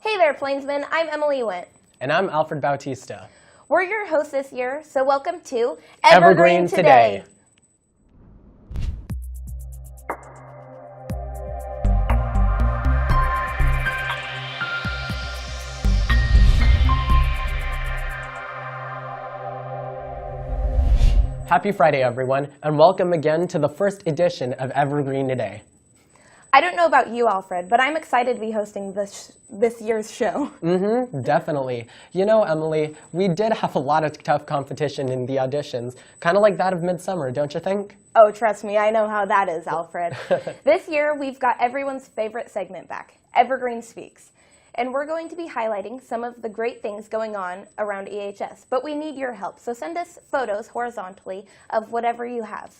Hey there, Plainsmen. I'm Emily Went. And I'm Alfred Bautista. We're your hosts this year, so welcome to Evergreen Today. Happy Friday, everyone, and welcome again to the first edition of Evergreen Today. I don't know about you, Alfred, but I'm excited to be hosting this year's show. Definitely. You know, Emily, we did have a lot of tough competition in the auditions, kind of like that of Midsummer, don't you think? Oh, trust me, I know how that is, Alfred. This year, we've got everyone's favorite segment back, Evergreen Speaks. And we're going to be highlighting some of the great things going on around EHS. But we need your help, so send us photos horizontally of whatever you have.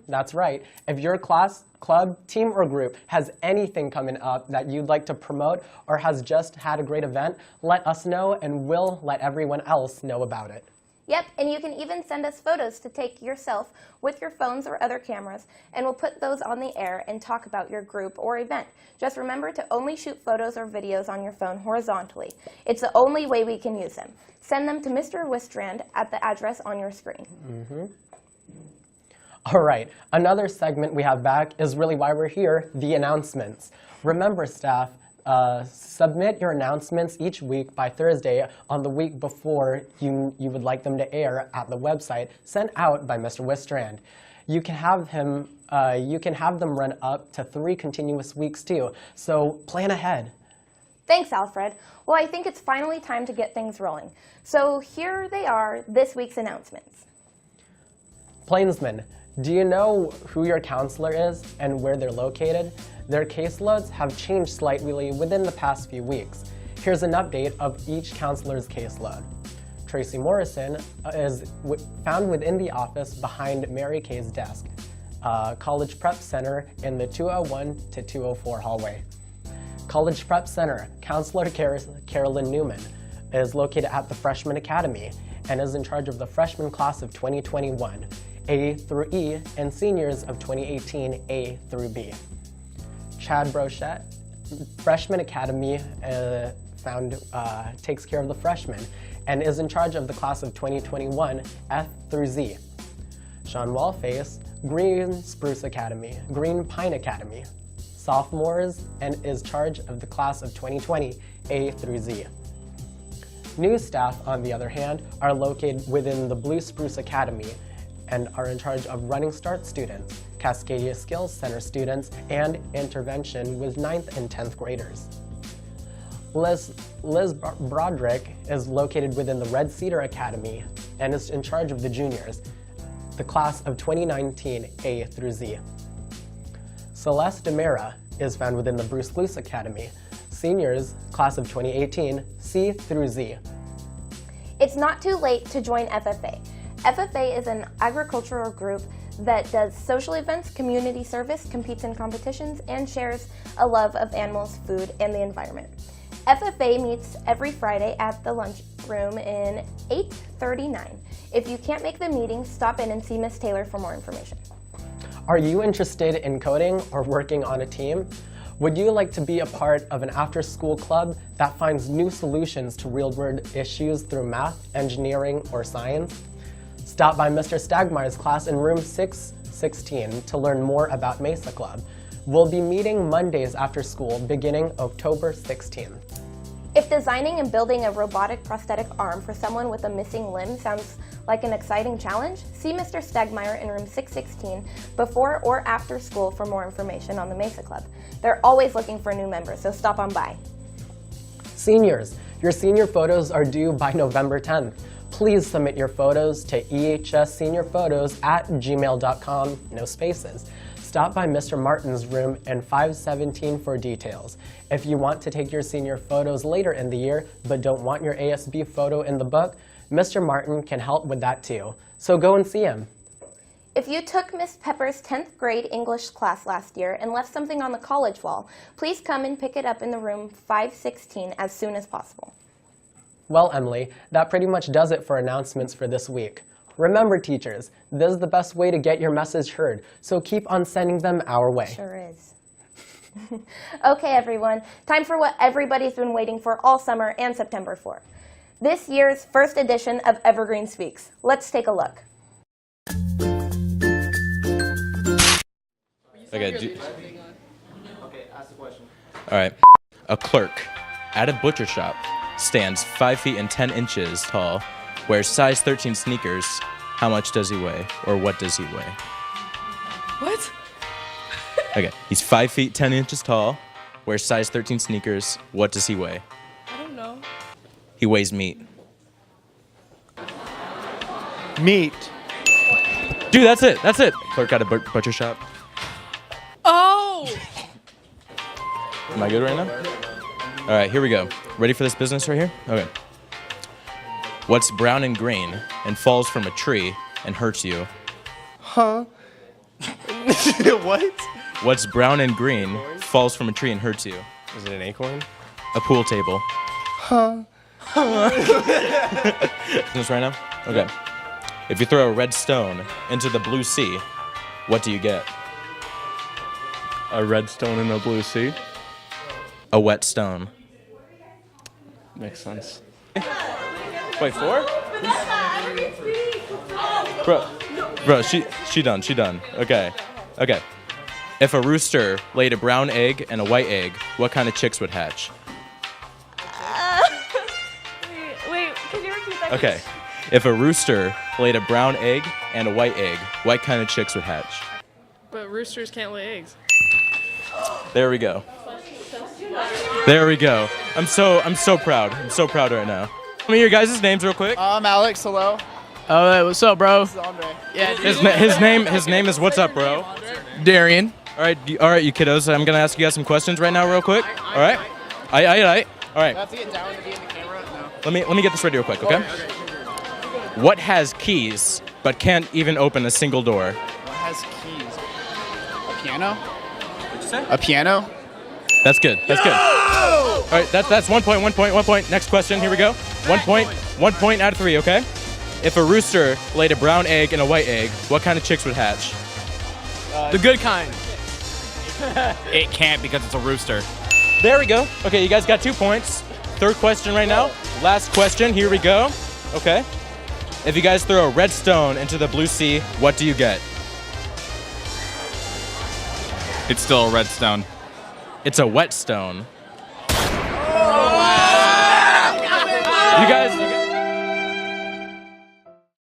That's right. If your class, club, team, or group has anything coming up that you'd like to promote or has just had a great event, let us know and we'll let everyone else know about it. Yep, and you can even send us photos to take yourself with your phones or other cameras, and we'll put those on the air and talk about your group or event. Just remember to only shoot photos or videos on your phone horizontally. It's the only way we can use them. Send them to Mr. Wistrand at the address on your screen. All right, another segment we have back is really why we're here, the announcements. Remember, staff, submit your announcements each week by Thursday on the week before you would like them to air at the website sent out by Mr. Wistrand. You can have them run up to 3 continuous weeks too, so plan ahead. Thanks, Alfred. Well, I think it's finally time to get things rolling. So here they are, this week's announcements. Plainsmen, do you know who your counselor is and where they're located? Their caseloads have changed slightly within the past few weeks. Here's an update of each counselor's caseload. Tracy Morrison is found within the office behind Mary Kay's desk, College Prep Center in the 201 to 204 hallway. College Prep Center, Counselor Carolyn Newman is located at the Freshman Academy and is in charge of the freshman class of 2021. A through E, and seniors of 2018, A through B. Chad Brochette, Freshman Academy, takes care of the freshmen and is in charge of the class of 2021, F through Z. Sean Wallface, Green Spruce Academy, Green Pine Academy, sophomores, and is charge of the class of 2020, A through Z. New staff, on the other hand, are located within the Blue Spruce Academy and are in charge of Running Start students, Cascadia Skills Center students, and intervention with 9th and 10th graders. Liz Broderick is located within the Red Cedar Academy and is in charge of the juniors, the class of 2019 A through Z. Celeste DeMera is found within the Bruce Luce Academy, seniors, class of 2018 C through Z. It's not too late to join FFA. FFA is an agricultural group that does social events, community service, competes in competitions, and shares a love of animals, food, and the environment. FFA meets every Friday at the lunchroom in 839. If you can't make the meeting, stop in and see Miss Taylor for more information. Are you interested in coding or working on a team? Would you like to be a part of an after-school club that finds new solutions to real-world issues through math, engineering, or science? Stop by Mr. Stagmeyer's class in room 616 to learn more about Mesa Club. We'll be meeting Mondays after school beginning October 16th. If designing and building a robotic prosthetic arm for someone with a missing limb sounds like an exciting challenge, see Mr. Stagmeyer in room 616 before or after school for more information on the Mesa Club. They're always looking for new members, so stop on by. Seniors, your senior photos are due by November 10th. Please submit your photos to ehsseniorphotos@gmail.com, no spaces. Stop by Mr. Martin's room in 517 for details. If you want to take your senior photos later in the year but don't want your ASB photo in the book, Mr. Martin can help with that too. So go and see him. If you took Miss Pepper's 10th grade English class last year and left something on the college wall, please come and pick it up in the room 516 as soon as possible. Well, Emily, that pretty much does it for announcements for this week. Remember, teachers, this is the best way to get your message heard, so keep on sending them our way. Sure is. Okay, everyone, time for what everybody's been waiting for all summer and September for. This year's first edition of Evergreen Speaks. Let's take a look. Okay, Ask the question. all right. A clerk at a butcher shop stands 5 feet and 10 inches tall, wears size 13 sneakers. How much does he weigh, or what does he weigh? What? Okay, he's 5 feet 10 inches tall, wears size 13 sneakers. What does he weigh? I don't know. He weighs meat. Meat. Dude, that's it. That's it. Clerk at a butcher shop. Oh! Am I good right now? All right, here we go. Ready for this business right here? Okay. What's brown and green and falls from a tree and hurts you? Huh? What? What's brown and green, falls from a tree and hurts you? Is it an acorn? A pool table. Huh? This right now? Okay. If you throw a red stone into the blue sea, what do you get? A red stone in a blue sea? A wet stone. Makes sense. Wait, 4? Bro, she done. Okay. If a rooster laid a brown egg and a white egg, what kind of chicks would hatch? Wait, can you repeat that? Okay. If a rooster laid a brown egg and a white egg, what kind of chicks would hatch? But roosters can't lay eggs. There we go. There we go. I'm so proud. I'm so proud right now. Tell me your guys' names real quick. I'm Alex. Hello. Oh, hey, what's up, bro? This is Andre. Yeah, His name is what's up, bro? Darian. All right, you kiddos. I'm gonna ask you guys some questions right now, real quick. All right. All right. All right. Have to get down to be in the camera. No. Let me get this ready real quick, okay? What has keys but can't even open a single door? What has keys? A piano. What'd you say? A piano. That's good. All right, that's 1 point. 1 point. Next question. Here we go. 1 point. 1 point out of 3. Okay. If a rooster laid a brown egg and a white egg, what kind of chicks would hatch? The good kind. It can't because it's a rooster. There we go. Okay, you guys got 2 points. Third question right now. Last question. Here we go. Okay. If you guys throw a red stone into the blue sea, what do you get? It's still a red stone. It's a wet stone. You guys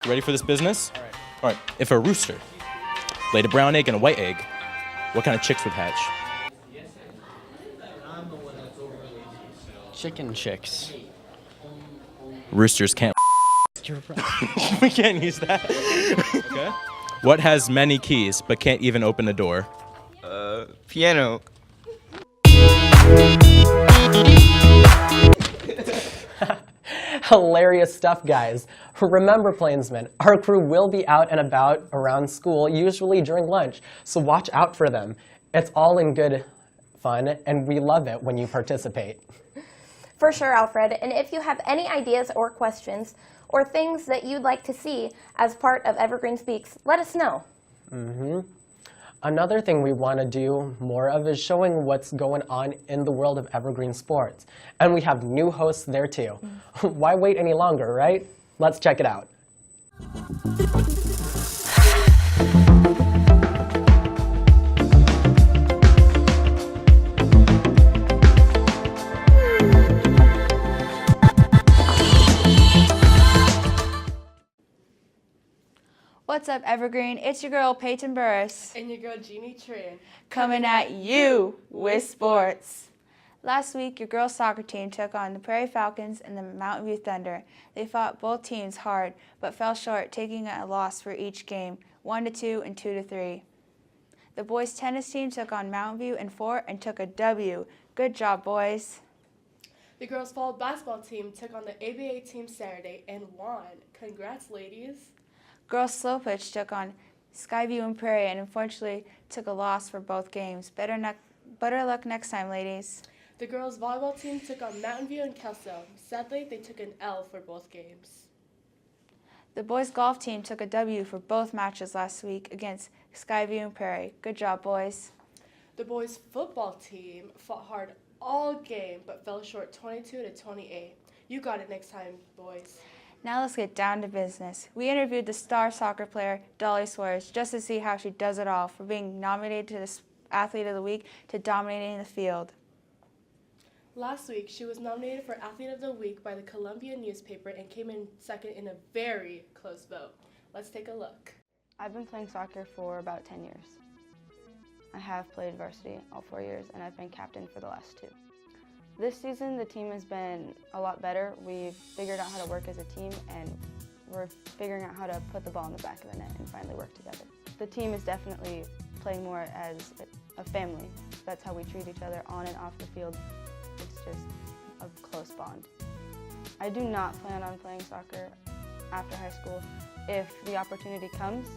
ready for this business? All right. If a rooster laid a brown egg and a white egg, what kind of chicks would hatch? Chicken chicks. Roosters can't. We can't use that. Okay. What has many keys but can't even open a door? Piano. Hilarious stuff, guys. Remember, Plainsmen, our crew will be out and about around school, usually during lunch, so watch out for them. It's all in good fun, and we love it when you participate. For sure, Alfred. And if you have any ideas or questions or things that you'd like to see as part of Evergreen Speaks, let us know. Another thing we want to do more of is showing what's going on in the world of Evergreen sports. And we have new hosts there too. Why wait any longer, right? Let's check it out. What's up, Evergreen? It's your girl, Peyton Burris, And your girl, Jeannie Tran. coming at you with sports. Last week, your girls' soccer team took on the Prairie Falcons and the Mountain View Thunder. They fought both teams hard, but fell short, taking a loss for each game, 1-2 and 2-3. The boys' tennis team took on Mountain View in 4 and took a W. Good job, boys. The girls' fall basketball team took on the ABA team Saturday and won. Congrats, ladies. Girls' slow pitch took on Skyview and Prairie and unfortunately took a loss for both games. Better luck next time, ladies. The girls' volleyball team took on Mountain View and Kelso. Sadly, they took an L for both games. The boys' golf team took a W for both matches last week against Skyview and Prairie. Good job, boys. The boys' football team fought hard all game but fell short 22-28. You got it next time, boys. Now let's get down to business. We interviewed the star soccer player, Dolly Suarez, just to see how she does it all, from being nominated to the Athlete of the Week to dominating the field. Last week, she was nominated for Athlete of the Week by the Columbia newspaper and came in second in a very close vote. Let's take a look. I've been playing soccer for about 10 years. I have played varsity all 4 years, and I've been captain for the last 2. This season, the team has been a lot better. We've figured out how to work as a team, and we're figuring out how to put the ball in the back of the net and finally work together. The team is definitely playing more as a family. That's how we treat each other on and off the field. It's just a close bond. I do not plan on playing soccer after high school. If the opportunity comes,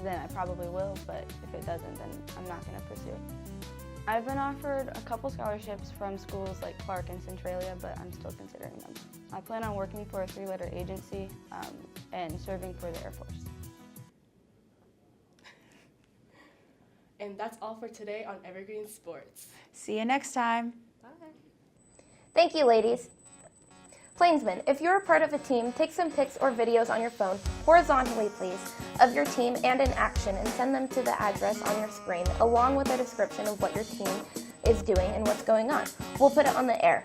then I probably will, but if it doesn't, then I'm not going to pursue it. I've been offered a couple scholarships from schools like Clark and Centralia, but I'm still considering them. I plan on working for a 3-letter agency and serving for the Air Force. And that's all for today on Evergreen Sports. See you next time. Bye. Thank you, ladies. Plainsmen, if you're a part of a team, take some pics or videos on your phone, horizontally please, of your team and in action and send them to the address on your screen, along with a description of what your team is doing and what's going on. We'll put it on the air.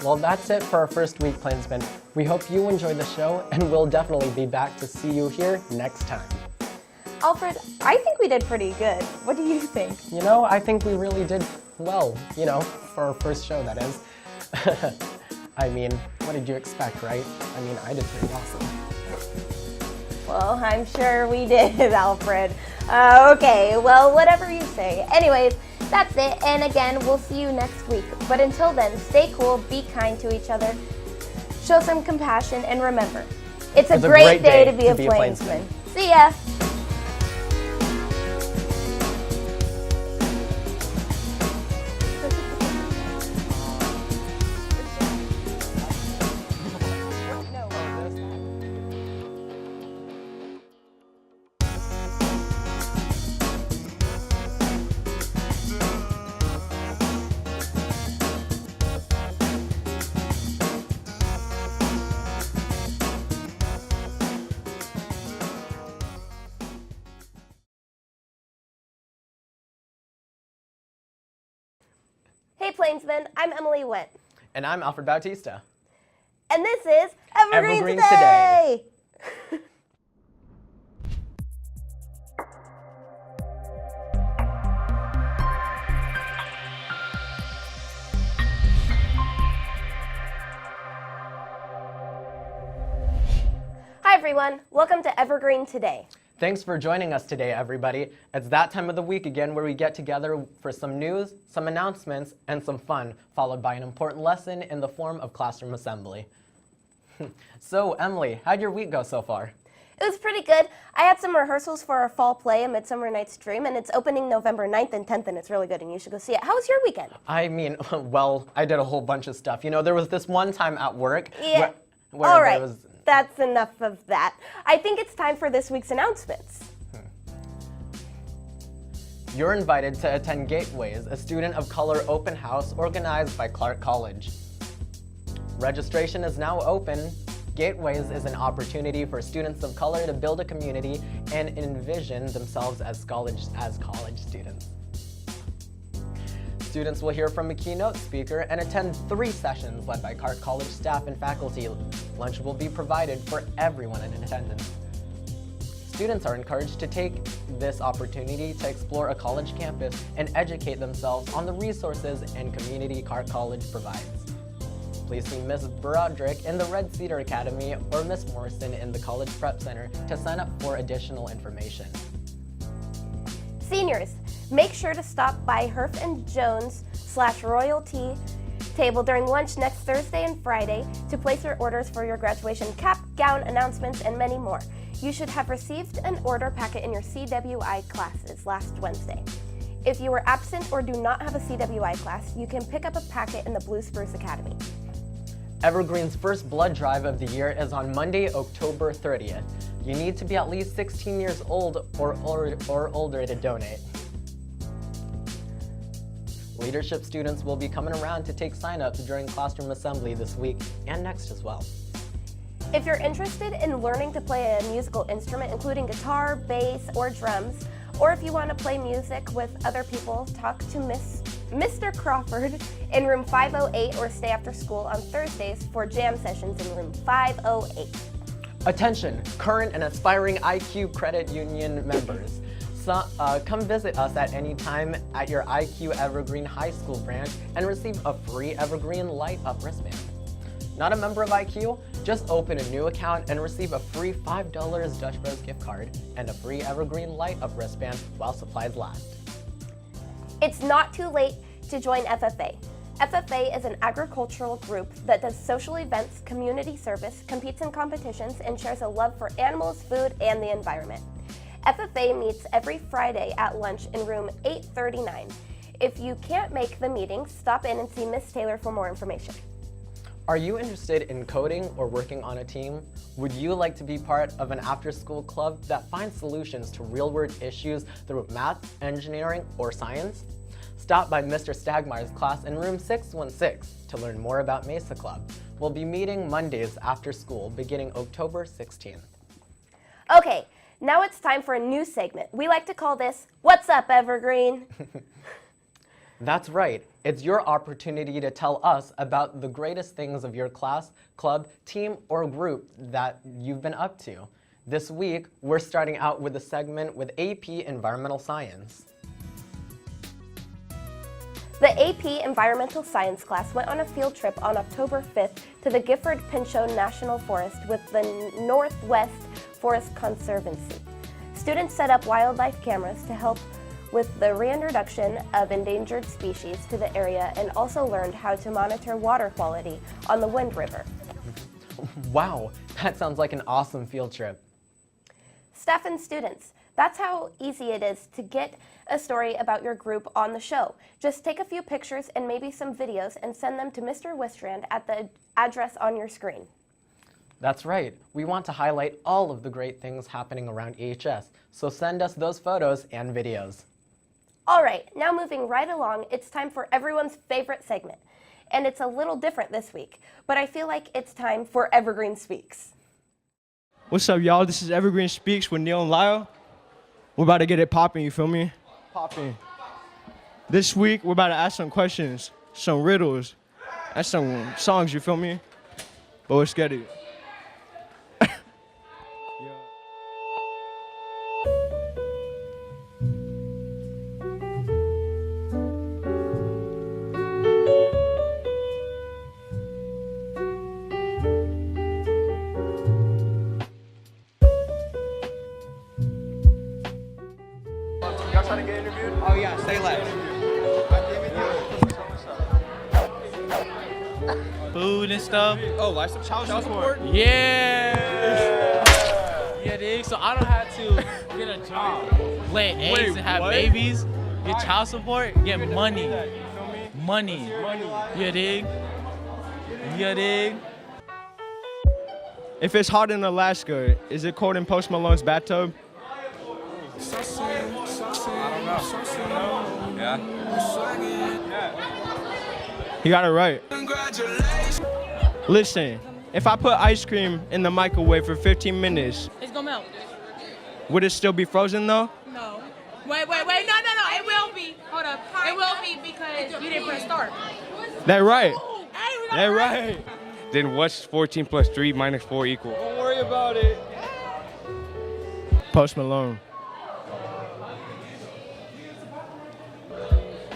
Well, that's it for our first week, Plainsmen. We hope you enjoyed the show, and we'll definitely be back to see you here next time. Alfred, I think we did pretty good. What do you think? You know, I think we really did well, for our first show, that is. I mean, what did you expect, right? I mean, I did pretty awesome. Well, I'm sure we did, Alfred. Okay, well, whatever you say. Anyways, that's it, and again, we'll see you next week. But until then, stay cool, be kind to each other, show some compassion, and remember, it's a great day to be a Plainsman. See ya! Hey Plainsmen, I'm Emily Witt. And I'm Alfred Bautista. And this is Evergreens Evergreens Today! Hi everyone, welcome to Evergreen Today. Thanks for joining us today, everybody. It's that time of the week again where we get together for some news, some announcements, and some fun, followed by an important lesson in the form of classroom assembly. So, Emily, how'd your week go so far? It was pretty good. I had some rehearsals for our fall play, A Midsummer Night's Dream, and it's opening November 9th and 10th, and it's really good, and you should go see it. How was your weekend? I mean, well, I did a whole bunch of stuff. You know, there was this one time at work Yeah. where All there right, was... that's enough of that. I think it's time for this week's announcements. You're invited to attend Gateways, a student of color open house organized by Clark College. Registration is now open. Gateways is an opportunity for students of color to build a community and envision themselves as college students. Students will hear from a keynote speaker and attend 3 sessions led by Clark College staff and faculty. Lunch will be provided for everyone in attendance. Students are encouraged to take this opportunity to explore a college campus and educate themselves on the resources and community Clark College provides. Please see Ms. Broderick in the Red Cedar Academy or Ms. Morrison in the College Prep Center to sign up for additional information. Seniors, make sure to stop by Herf and Jones /Royalty table during lunch next Thursday and Friday to place your orders for your graduation cap, gown, announcements, and many more. You should have received an order packet in your CWI classes last Wednesday. If you were absent or do not have a CWI class, you can pick up a packet in the Blue Spruce Academy. Evergreen's first blood drive of the year is on Monday, October 30th. You need to be at least 16 years old or older to donate. Leadership students will be coming around to take sign-ups during classroom assembly this week and next as well. If you're interested in learning to play a musical instrument, including guitar, bass, or drums, or if you want to play music with other people, talk to Mr. Crawford in room 508 or stay after school on Thursdays for jam sessions in room 508. Attention, current and aspiring IQ Credit Union members. Come visit us at any time at your IQ Evergreen High School branch and receive a free Evergreen Light Up wristband. Not a member of IQ? Just open a new account and receive a free $5 Dutch Bros gift card and a free Evergreen Light Up wristband while supplies last. It's not too late to join FFA. FFA is an agricultural group that does social events, community service, competes in competitions, and shares a love for animals, food, and the environment. FFA meets every Friday at lunch in room 839. If you can't make the meeting, stop in and see Miss Taylor for more information. Are you interested in coding or working on a team? Would you like to be part of an after-school club that finds solutions to real-world issues through math, engineering, or science? Stop by Mr. Stagmeyer's class in room 616 to learn more about Mesa Club. We'll be meeting Mondays after school beginning October 16th. Okay, now it's time for a new segment. We like to call this, What's Up, Evergreen? That's right. It's your opportunity to tell us about the greatest things of your class, club, team, or group that you've been up to. This week, we're starting out with a segment with AP Environmental Science. The AP Environmental Science class went on a field trip on October 5th to the Gifford-Pinchot National Forest with the Northwest Forest Conservancy. Students set up wildlife cameras to help with the reintroduction of endangered species to the area and also learned how to monitor water quality on the Wind River. Wow, that sounds like an awesome field trip. Staff and students, that's how easy it is to get a story about your group on the show. Just take a few pictures and maybe some videos and send them to Mr. Wistrand at the address on your screen. That's right. We want to highlight all of the great things happening around EHS, so send us those photos and videos. All right, now moving right along, it's time for everyone's favorite segment. And it's a little different this week, but I feel like it's time for Evergreen Speaks. What's up, y'all? This is Evergreen Speaks with Neil and Lyle. We're about to get it popping, you feel me? Popping. This week, we're about to ask some questions, some riddles, and some songs, you feel me? But let's get it. Trying to get interviewed? Oh yeah, stay left. Food and stuff. Oh, life child support? Yeah. Yeah, dig. So I don't have to get a job, lay eggs and have babies, get child support, get money. Money. Yeah, dig. Yeah, dig. If it's hot in Alaska, is it cold in Post Malone's bathtub? Yeah. You got it right. Listen, if I put ice cream in the microwave for 15 minutes, It's gonna melt. would it still be frozen though? No. Wait, no. It will be. Hold up. It will be because you didn't press start. That right. Hey, we got That it right. Then what's 14 plus 3 minus 4 equal? Don't worry about it. Post Malone.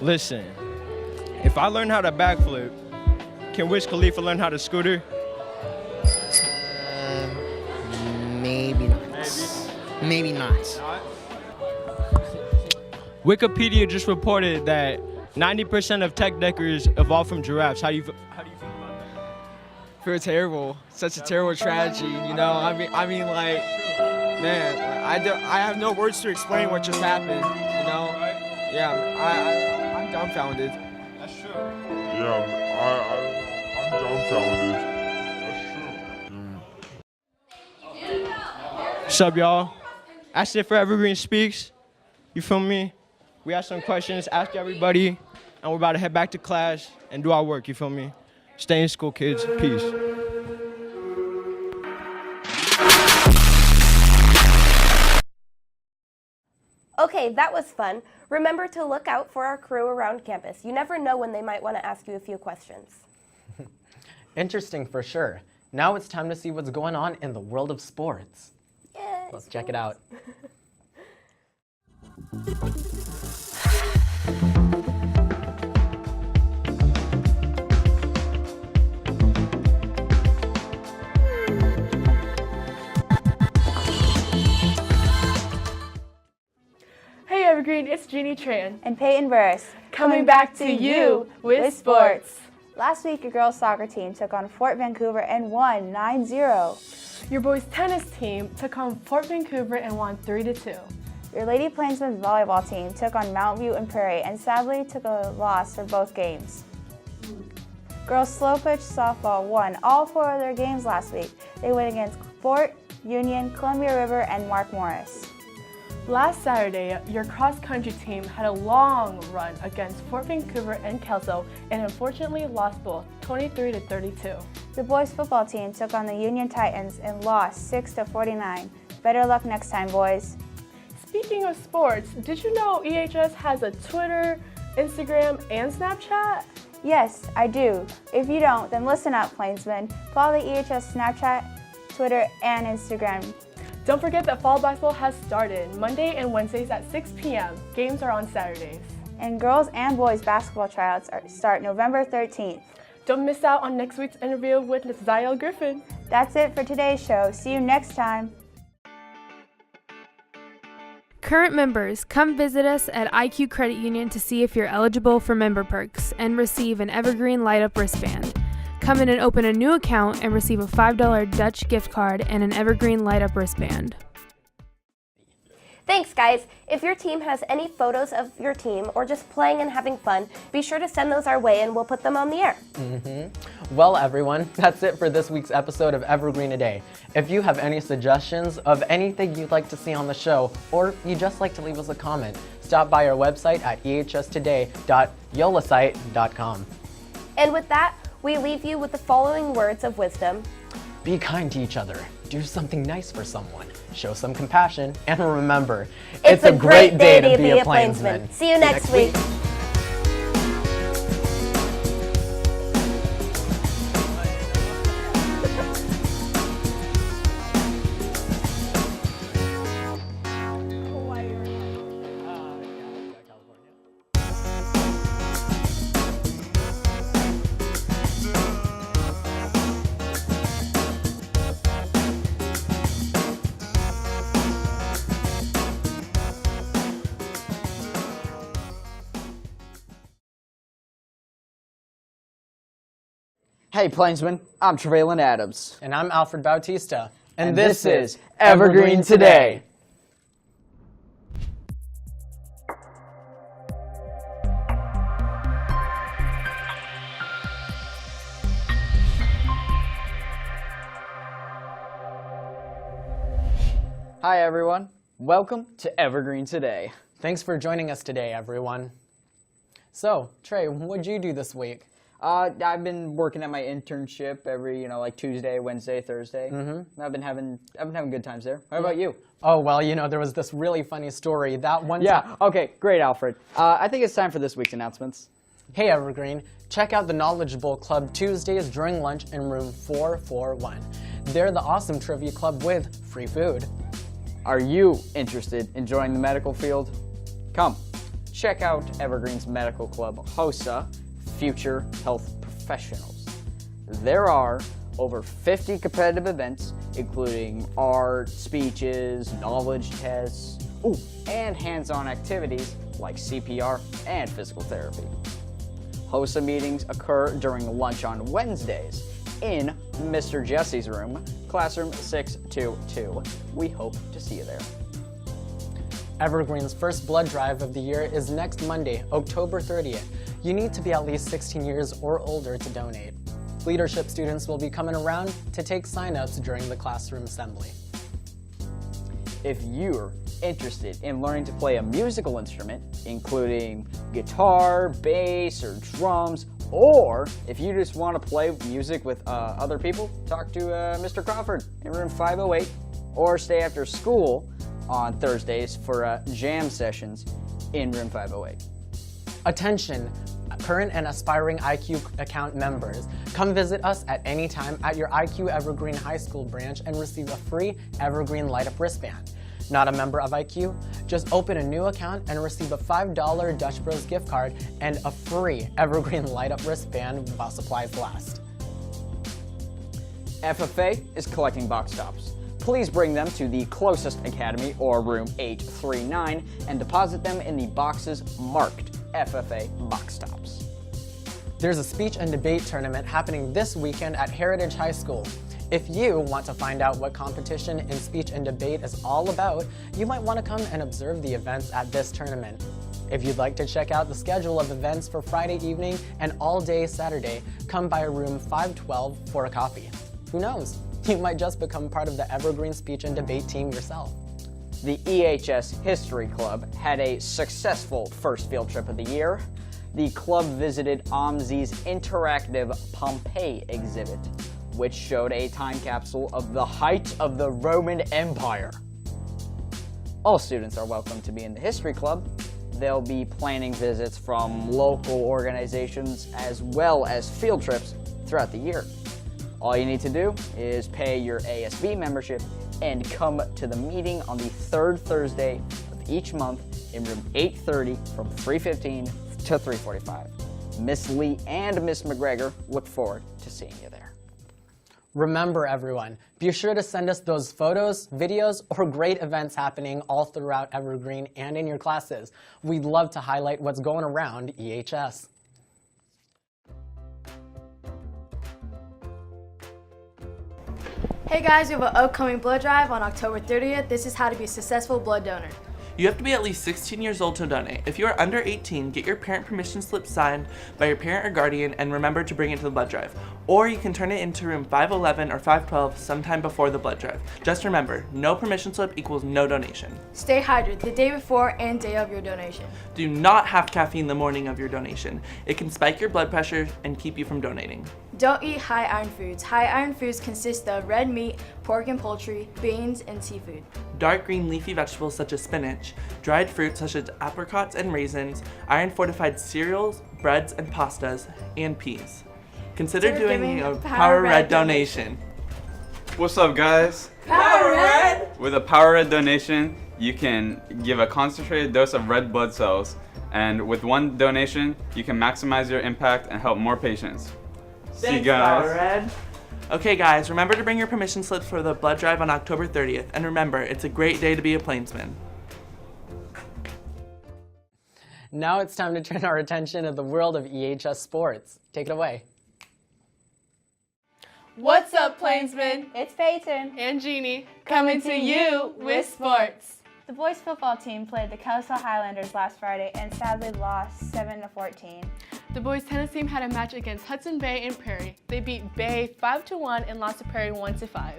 Listen, if I learn how to backflip, can Wiz Khalifa learn how to scooter? Maybe not. Maybe not. Wikipedia just reported that 90% of tech deckers evolved from giraffes. How do you feel about that? Feel terrible. Such a terrible tragedy, you know. I mean, like, man, I have no words to explain what just happened, you know. Yeah, I'm dumbfounded. That's true. Yeah, I'm dumbfounded. That's true. What's up, y'all? That's it for Evergreen Speaks. You feel me? We have some questions. Ask everybody. and we're about to head back to class and do our work, you feel me? Stay in school, kids. Peace. Okay, that was fun. Remember to look out for our crew around campus. You never know when they might want to ask you a few questions. Interesting for sure. Now it's time to see what's going on in the world of sports. Yay, Let's check it out. Hey Evergreen, it's Jeannie Tran. And Peyton Burris. Coming back to you with sports. Last week, your girls' soccer team took on Fort Vancouver and won 9-0. Your boys' tennis team took on Fort Vancouver and won 3-2. Your Lady Plainsman volleyball team took on Mount View and Prairie and sadly took a loss for both games. Girls' slow pitch softball won all 4 of their games last week. They went against Fort, Union, Columbia River, and Mark Morris. Last Saturday, your cross-country team had a long run against Fort Vancouver and Kelso and unfortunately lost both 23-32. The boys' football team took on the Union Titans and lost 6-49. Better luck next time, boys. Speaking of sports, did you know EHS has a Twitter, Instagram, and Snapchat? Yes, I do. If you don't, then listen up, Plainsmen. Follow the EHS Snapchat, Twitter, and Instagram. Don't forget that fall basketball has started Monday and Wednesdays at 6 p.m. Games are on Saturdays. And girls and boys basketball tryouts start November 13th. Don't miss out on next week's interview with Ms. Ziel Griffin. That's it for today's show. See you next time. Current members, come visit us at IQ Credit Union to see if you're eligible for member perks and receive an Evergreen light-up wristband. Come in and open a new account and receive a $5 Dutch gift card and an Evergreen light-up wristband. Thanks, guys. If your team has any photos of your team or just playing and having fun, be sure to send those our way and we'll put them on the air. Well, everyone, that's it for this week's episode of Evergreen A Day. If you have any suggestions of anything you'd like to see on the show, or you just like to leave us a comment, stop by our website at ehstoday.yolasite.com. And with that, we leave you with the following words of wisdom. Be kind to each other. Do something nice for someone. Show some compassion. And remember, it's a great day to be a Plainsman. See you next week. Hey Plainsman, I'm Trevelyan Adams. And I'm Alfred Bautista. And this is Evergreen Today. Hi everyone, welcome to Evergreen Today. Thanks for joining us today, everyone. So, Trey, what'd you do this week? I've been working at my internship every, like Tuesday, Wednesday, Thursday. I've been having good times there. How about you? Oh, well, there was this really funny story. That one Yeah, okay, great, Alfred. I think it's time for this week's announcements. Hey, Evergreen. Check out the Knowledge Bowl Club Tuesdays during lunch in room 441. They're the awesome trivia club with free food. Are you interested in joining the medical field? Come, check out Evergreen's Medical Club, HOSA, Future Health Professionals. There are over 50 competitive events, including art, speeches, knowledge tests, and hands-on activities like CPR and physical therapy. HOSA meetings occur during lunch on Wednesdays in Mr. Jesse's room, classroom 622. We hope to see you there. Evergreen's first blood drive of the year is next Monday, October 30th. You need to be at least 16 years or older to donate. Leadership students will be coming around to take sign-ups during the classroom assembly. If you're interested in learning to play a musical instrument, including guitar, bass, or drums, or if you just want to play music with other people, talk to Mr. Crawford in room 508, or stay after school on Thursdays for jam sessions in room 508. Attention, current and aspiring IQ account members. Come visit us at any time at your IQ Evergreen High School branch and receive a free Evergreen Light Up wristband. Not a member of IQ? Just open a new account and receive a $5 Dutch Bros gift card and a free Evergreen Light Up wristband while supplies last. FFA is collecting box tops. Please bring them to the closest academy or room 839 and deposit them in the boxes marked FFA box tops. There's a speech and debate tournament happening this weekend at Heritage High School. If you want to find out what competition in speech and debate is all about, you might want to come and observe the events at this tournament. If you'd like to check out the schedule of events for Friday evening and all day Saturday, come by room 512 for a copy. Who knows? You might just become part of the Evergreen speech and debate team yourself. The EHS History Club had a successful first field trip of the year. The club visited OMSI's interactive Pompeii exhibit, which showed a time capsule of the height of the Roman Empire. All students are welcome to be in the History Club. They'll be planning visits from local organizations as well as field trips throughout the year. All you need to do is pay your ASB membership and come to the meeting on the third Thursday of each month in room 830 from 3:15 to 3:45. Miss Lee and Miss McGregor look forward to seeing you there. Remember everyone, be sure to send us those photos, videos, or great events happening all throughout Evergreen and in your classes. We'd love to highlight what's going around EHS. Hey guys, we have an upcoming blood drive on October 30th. This is how to be a successful blood donor. You have to be at least 16 years old to donate. If you are under 18, get your parent permission slip signed by your parent or guardian and remember to bring it to the blood drive. Or you can turn it into room 511 or 512 sometime before the blood drive. Just remember, no permission slip equals no donation. Stay hydrated the day before and day of your donation. Do not have caffeine the morning of your donation. It can spike your blood pressure and keep you from donating. Don't eat high iron foods. High iron foods consist of red meat, pork and poultry, beans, and seafood. Dark green leafy vegetables such as spinach, dried fruits such as apricots and raisins, iron-fortified cereals, breads and pastas, and peas. Consider doing a Power Red donation. What's up, guys? Power Red! With a Power Red donation, you can give a concentrated dose of red blood cells, and with one donation, you can maximize your impact and help more patients. See you guys. Power Red. Okay guys, remember to bring your permission slips for the blood drive on October 30th, and remember, it's a great day to be a plainsman. Now it's time to turn our attention to the world of EHS sports. Take it away. What's up, Plainsmen? It's Peyton and Jeannie coming to you with sports. The boys football team played the Kelso Highlanders last Friday and sadly lost 7-14. The boys tennis team had a match against Hudson Bay and Prairie. They beat Bay 5-1 and lost to Prairie 1-5.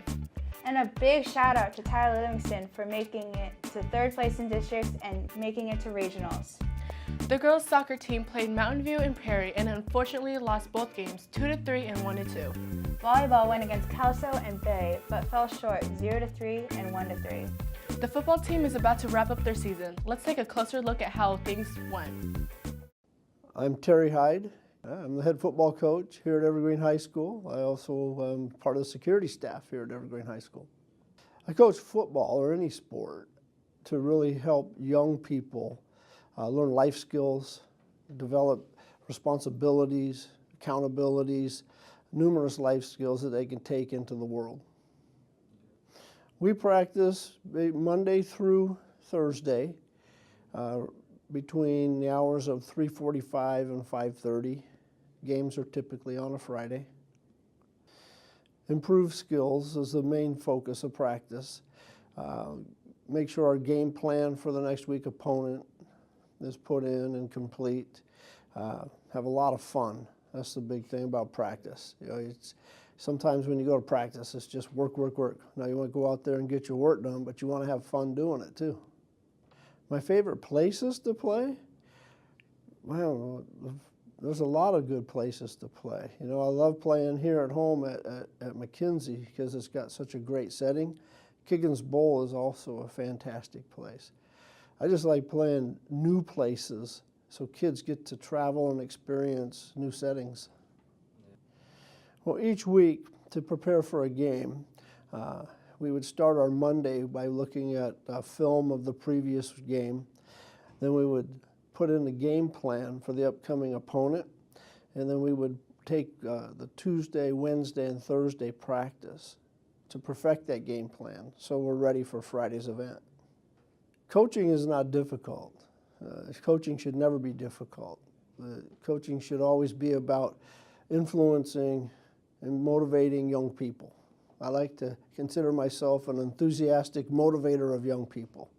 And a big shout out to Tyler Livingston for making it to third place in districts and making it to regionals. The girls soccer team played Mountain View and Prairie and unfortunately lost both games 2-3 and 1-2. Volleyball went against Kelso and Bay but fell short 0-3 and 1-3. The football team is about to wrap up their season. Let's take a closer look at how things went. I'm Terry Hyde. I'm the head football coach here at Evergreen High School. I also am part of the security staff here at Evergreen High School. I coach football or any sport to really help young people learn life skills, develop responsibilities, accountabilities, numerous life skills that they can take into the world. We practice Monday through Thursday between the hours of 3:45 and 5:30. Games are typically on a Friday. Improve skills is the main focus of practice. Make sure our game plan for the next week opponent is put in and complete. Have a lot of fun. That's the big thing about practice. You know, it's sometimes when you go to practice, it's just work, work, work. Now you want to go out there and get your work done, but you want to have fun doing it too. My favorite places to play, Well, there's a lot of good places to play. You know, I love playing here at home at McKenzie because it's got such a great setting. Kiggins Bowl is also a fantastic place. I just like playing new places so kids get to travel and experience new settings. Well, each week to prepare for a game, we would start our Monday by looking at a film of the previous game. Then we would put in the game plan for the upcoming opponent, and then we would take the Tuesday, Wednesday, and Thursday practice to perfect that game plan so we're ready for Friday's event. Coaching is not difficult. Coaching should never be difficult. Coaching should always be about influencing and motivating young people. I like to consider myself an enthusiastic motivator of young people.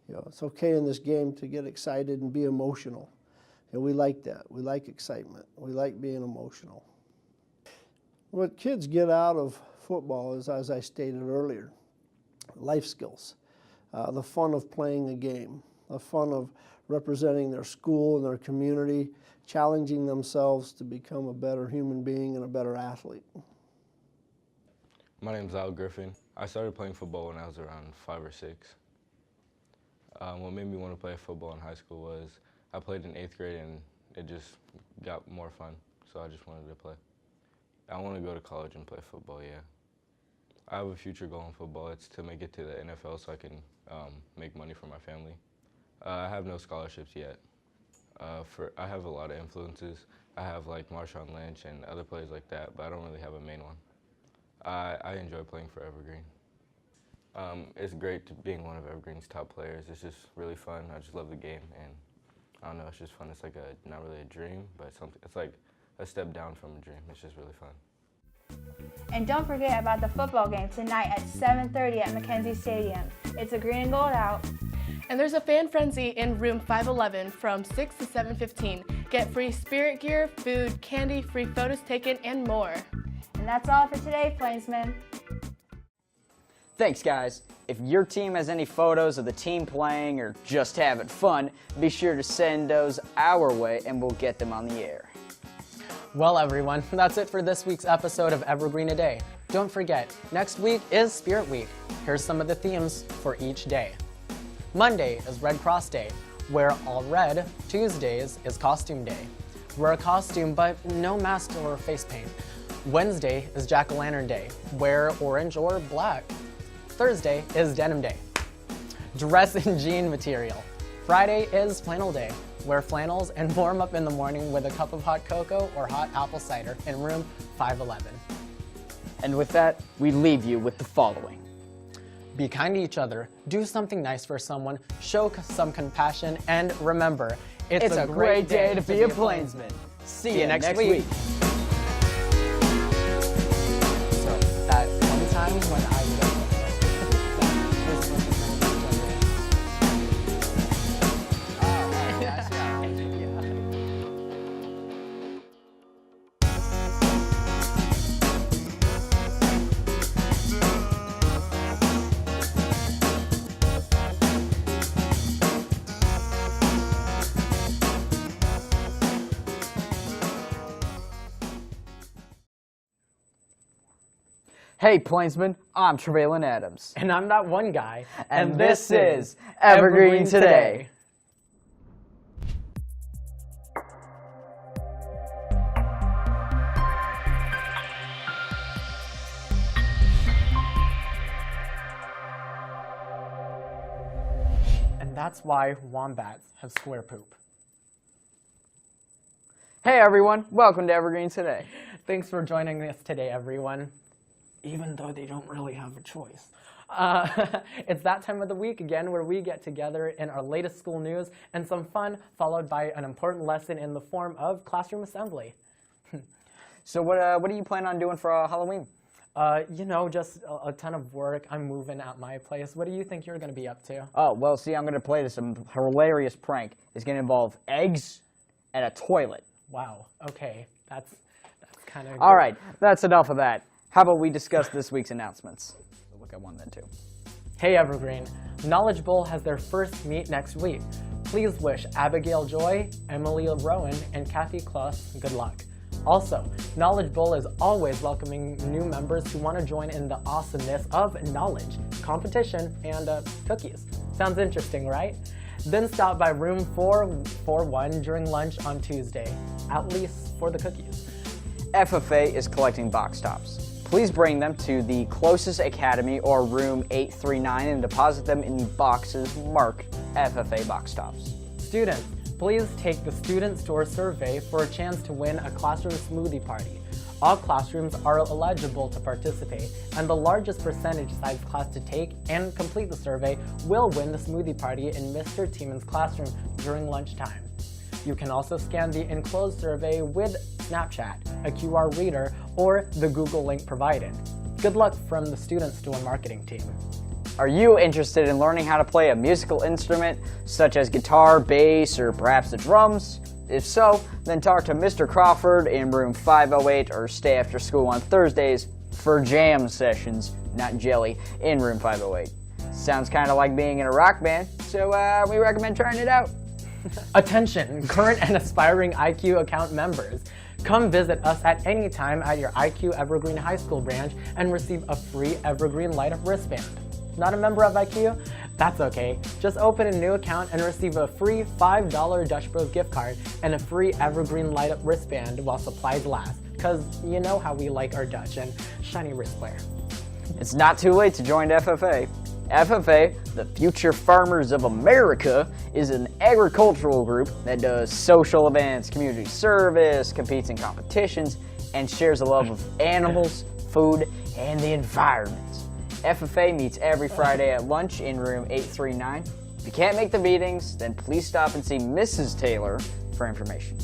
You know, it's okay in this game to get excited and be emotional. And we like that. We like excitement. We like being emotional. What kids get out of football is, as I stated earlier, life skills. The fun of playing a game, the fun of representing their school and their community, challenging themselves to become a better human being and a better athlete. My name's Al Griffin. I started playing football when I was around 5 or 6. What made me want to play football in high school was I played in 8th grade and it just got more fun, so I just wanted to play. I want to go to college and play football, yeah. I have a future goal in football. It's to make it to the NFL so I can make money for my family. I have no scholarships yet. I have a lot of influences. I have like Marshawn Lynch and other players like that, but I don't really have a main one. I enjoy playing for Evergreen. It's great to being one of Evergreen's top players. It's just really fun. I just love the game, and I don't know, it's just fun. It's like not really a dream, but it's like a step down from a dream. It's just really fun. And don't forget about the football game tonight at 7:30 at McKenzie Stadium. It's a green and gold out. And there's a fan frenzy in room 511 from 6 to 7:15. Get free spirit gear, food, candy, free photos taken, and more. And that's all for today, Plainsmen. Thanks, guys. If your team has any photos of the team playing or just having fun, be sure to send those our way and we'll get them on the air. Well, everyone, that's it for this week's episode of Evergreen A Day. Don't forget, next week is Spirit Week. Here's some of the themes for each day. Monday is Red Cross Day. Wear all red. Tuesdays is Costume Day. Wear a costume, but no mask or face paint. Wednesday is Jack-o'-lantern Day. Wear orange or black. Thursday is Denim Day. Dress in jean material. Friday is Flannel Day. Wear flannels and warm up in the morning with a cup of hot cocoa or hot apple cider in room 511. And with that, we leave you with the following. Be kind to each other, do something nice for someone, show some compassion, and remember, it's a great day to be a Plainsman. See you next week. So, that one time when I Hey, Plainsman, I'm Trevelyan Adams. And I'm that one guy. And this is Evergreen Today. And that's why wombats have square poop. Hey, everyone. Welcome to Evergreen Today. Thanks for joining us today, everyone. Even though they don't really have a choice. It's that time of the week again where we get together in our latest school news and some fun, followed by an important lesson in the form of classroom assembly. So what do you plan on doing for Halloween? You know, just a ton of work. I'm moving at my place. What do you think you're going to be up to? Oh, well, see, I'm going to play this hilarious prank. It's going to involve eggs and a toilet. Wow, okay, that's kind of... All right, that's enough of that. How about we discuss this week's announcements? So look at one then too. Hey Evergreen, Knowledge Bowl has their first meet next week. Please wish Abigail Joy, Emily Rowan, and Kathy Kloss good luck. Also, Knowledge Bowl is always welcoming new members who want to join in the awesomeness of knowledge, competition, and cookies. Sounds interesting, right? Then stop by room 441 during lunch on Tuesday, at least for the cookies. FFA is collecting box tops. Please bring them to the closest academy or room 839 and deposit them in the boxes marked FFA box tops. Students, please take the Student Store survey for a chance to win a classroom smoothie party. All classrooms are eligible to participate, and the largest percentage size class to take and complete the survey will win the smoothie party in Mr. Tieman's classroom during lunchtime. You can also scan the enclosed survey with Snapchat, a QR reader, or the Google link provided. Good luck from the Student Store marketing team. Are you interested in learning how to play a musical instrument, such as guitar, bass, or perhaps the drums? If so, then talk to Mr. Crawford in room 508 or stay after school on Thursdays for jam sessions, not jelly, in room 508. Sounds kind of like being in a rock band, so we recommend trying it out. Attention, current and aspiring IQ account members. Come visit us at any time at your IQ Evergreen High School branch and receive a free Evergreen Light Up wristband. Not a member of IQ? That's okay. Just open a new account and receive a free $5 Dutch Bros gift card and a free Evergreen Light Up wristband while supplies last. Cause you know how we like our Dutch and shiny wristwear. It's not too late to join FFA. FFA, the Future Farmers of America, is an agricultural group that does social events, community service, competes in competitions, and shares a love of animals, food, and the environment. FFA meets every Friday at lunch in room 839. If you can't make the meetings, then please stop and see Mrs. Taylor for information.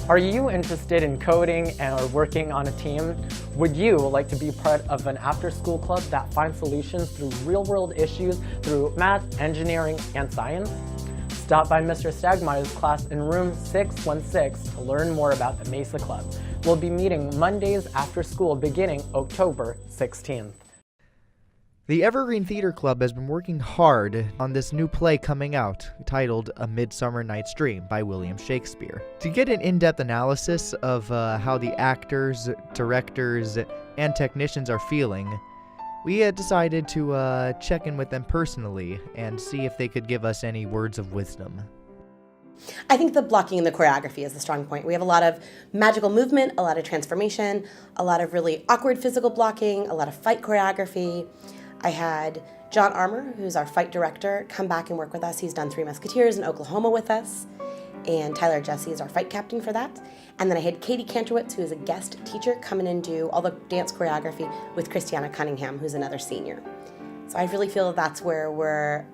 Are you interested in coding or working on a team? Would you like to be part of an after-school club that finds solutions through real-world issues through math, engineering, and science? Stop by Mr. Stagmeyer's class in room 616 to learn more about the Mesa Club. We'll be meeting Mondays after school beginning October 16th. The Evergreen Theater Club has been working hard on this new play coming out, titled A Midsummer Night's Dream by William Shakespeare. To get an in-depth analysis of how the actors, directors, and technicians are feeling, we decided to check in with them personally and see if they could give us any words of wisdom. I think the blocking and the choreography is the strong point. We have a lot of magical movement, a lot of transformation, a lot of really awkward physical blocking, a lot of fight choreography. I had John Armour, who's our fight director, come back and work with us. He's done Three Musketeers in Oklahoma with us. And Tyler Jesse is our fight captain for that. And then I had Katie Kantrowitz, who is a guest teacher, come in and do all the dance choreography with Christiana Cunningham, who's another senior. So I really feel that's where we're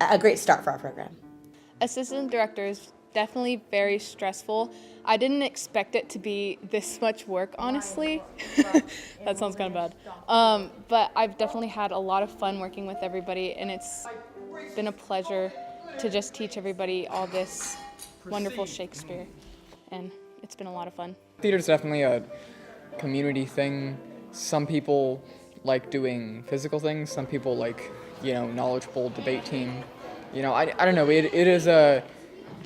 a great start for our program. Assistant director is definitely very stressful. I didn't expect it to be this much work, honestly. That sounds kind of bad. But I've definitely had a lot of fun working with everybody, and it's been a pleasure to just teach everybody all this wonderful Shakespeare, and it's been a lot of fun. Theater is definitely a community thing. Some people like doing physical things. Some people like, knowledgeable debate team. I don't know.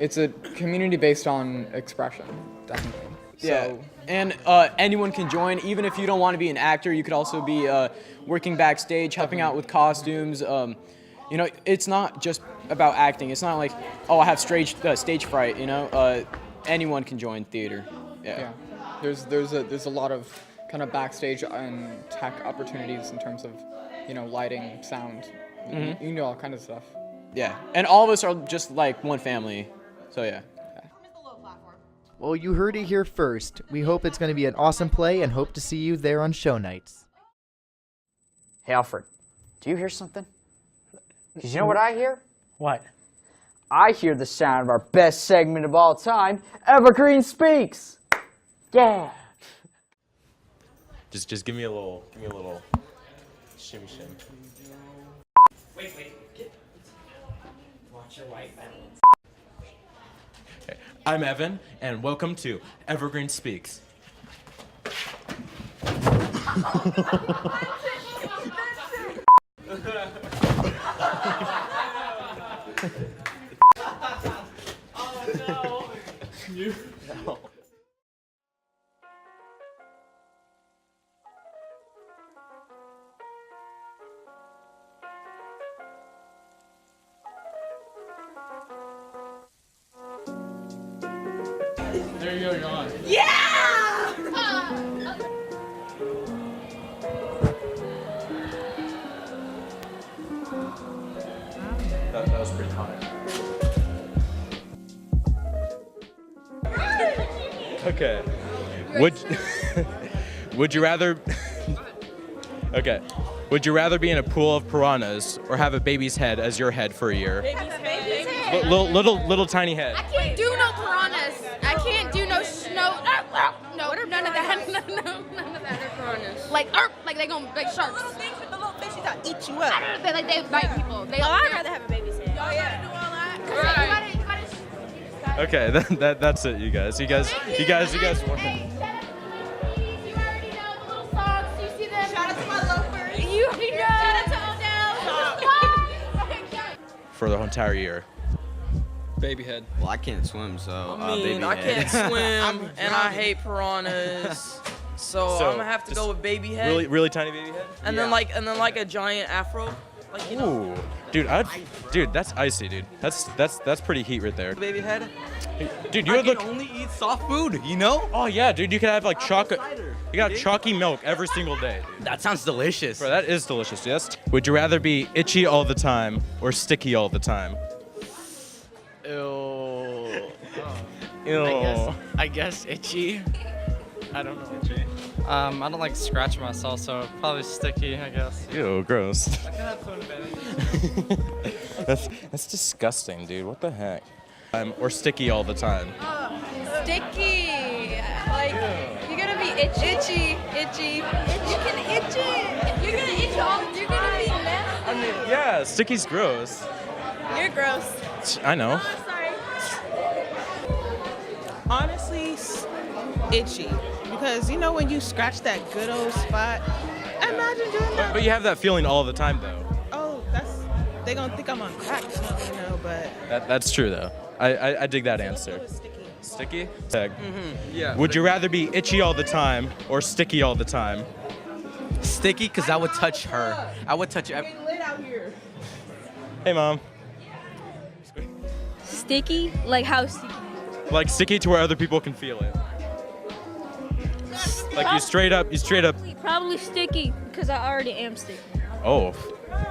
It's a community based on expression, definitely. Yeah, and anyone can join. Even if you don't want to be an actor, you could also be working backstage, helping out with costumes. It's not just about acting. It's not like, oh, I have stage fright. Anyone can join theater. Yeah. There's a lot of kind of backstage and tech opportunities in terms of, lighting, sound, all kind of stuff. Yeah, and all of us are just like one family. So yeah. Well, you heard it here first. We hope it's going to be an awesome play and hope to see you there on show nights. Hey, Alfred, do you hear something? Because you know what I hear? What? I hear the sound of our best segment of all time, Evergreen Speaks. Yeah. Just give me a little shimmy. Wait. Watch your white balance. I'm Evan, and welcome to Evergreen Speaks. No. There you go, you're on. That was pretty hot. Okay. Would you rather? Okay. Would you rather be in a pool of piranhas or have a baby's head as your head for a year? Little tiny head. I can't do no piranhas. I can't do no snow. No, none of that. None of that are piranhas. Like they gonna like sharks. Little things with the little fishes that eat you up. They bite people. I'd rather have a baby's head. Oh yeah. Do all that. Okay, that's it, you guys. You guys won. You already know the little songs. You see them? Shout out to my loafers. You already know. Shout out to Odell. For the entire year. Baby head. Well, I can't swim, so I mean, baby I head. can't swim, and I hate piranhas. So I'm gonna have to go with baby head. Really tiny baby head. And then like a giant afro. Like, you know. Ooh, dude, that's icy, dude. That's pretty heat right there. Baby head. Dude, you I would can look. only eat soft food, you know? Oh yeah, dude, you could have like chocolate. You got chalky milk every single day. Dude. That sounds delicious. Bro, that is delicious. Yes. Would you rather be itchy all the time or sticky all the time? Ew. Ew. I guess itchy. I don't know. Itchy. I don't like scratch myself, so probably sticky, I guess. Ew, gross. I can have some advantage. That's disgusting, dude. What the heck? Or sticky all the time. Sticky. Like you're gonna be itchy. You can itch it. You're gonna itch all. You're gonna be nasty. I mean, yeah, sticky's gross. You're gross. I know. Honestly, itchy. Because you know when you scratch that good old spot, imagine doing that. But you have that feeling all the time, though. Oh, they gonna think I'm on crack, you know, but. That's true, though. I dig that answer. Sticky? Yeah. Would you rather be itchy all the time or sticky all the time? Sticky, because I would touch her. I would touch every. Lit out here. Hey, Mom. Sticky? Like how sticky? Like sticky to where other people can feel it. Like you straight up. Probably sticky because I already am sticky. Oh,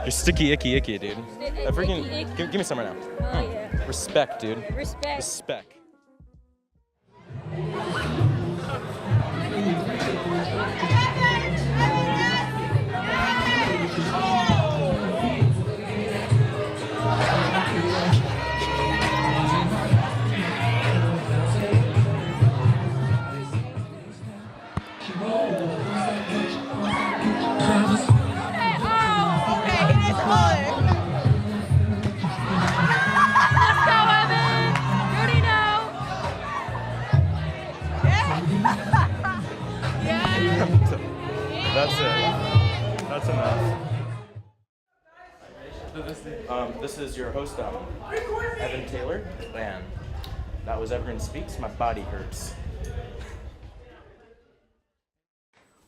you're sticky, icky, dude. Sticky, Freaking, icky. give me some right now. Oh yeah. Respect, dude. Respect. That's it. That's enough. This is your host, Evan Taylor, and that was Evergreen Speaks. My body hurts.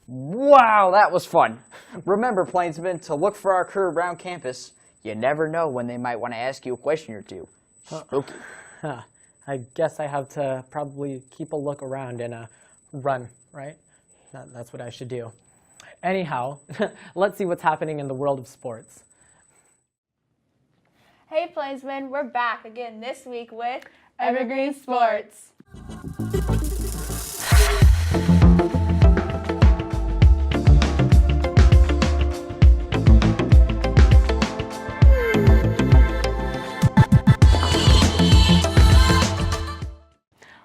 Wow, that was fun. Remember, Plainsmen, to look for our crew around campus. You never know when they might want to ask you a question or two. Spooky. I guess I have to probably keep a look around and run, right? That's what I should do. Anyhow, let's see what's happening in the world of sports. Hey Plainsmen, we're back again this week with Evergreen Sports.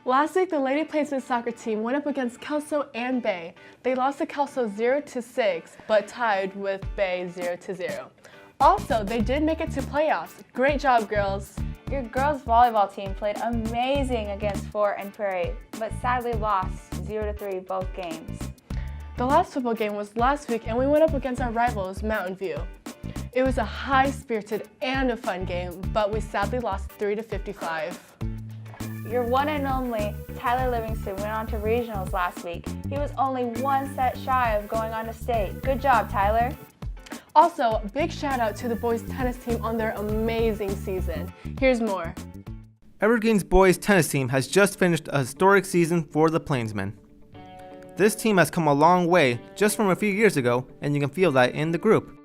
Last week, the Lady Plainsmen soccer team went up against Kelso and Bay. They lost to Kelso 0-6, but tied with Bay 0-0. Also, they did make it to playoffs. Great job, girls. Your girls volleyball team played amazing against Fort and Prairie, but sadly lost 0-3 both games. The last football game was last week, and we went up against our rivals, Mountain View. It was a high-spirited and a fun game, but we sadly lost 3-55. Your one and only Tyler Livingston went on to regionals last week. He was only one set shy of going on to state. Good job, Tyler. Also, big shout out to the boys tennis team on their amazing season. Here's more. Evergreen's boys tennis team has just finished a historic season for the Plainsmen. This team has come a long way just from a few years ago, and you can feel that in the group.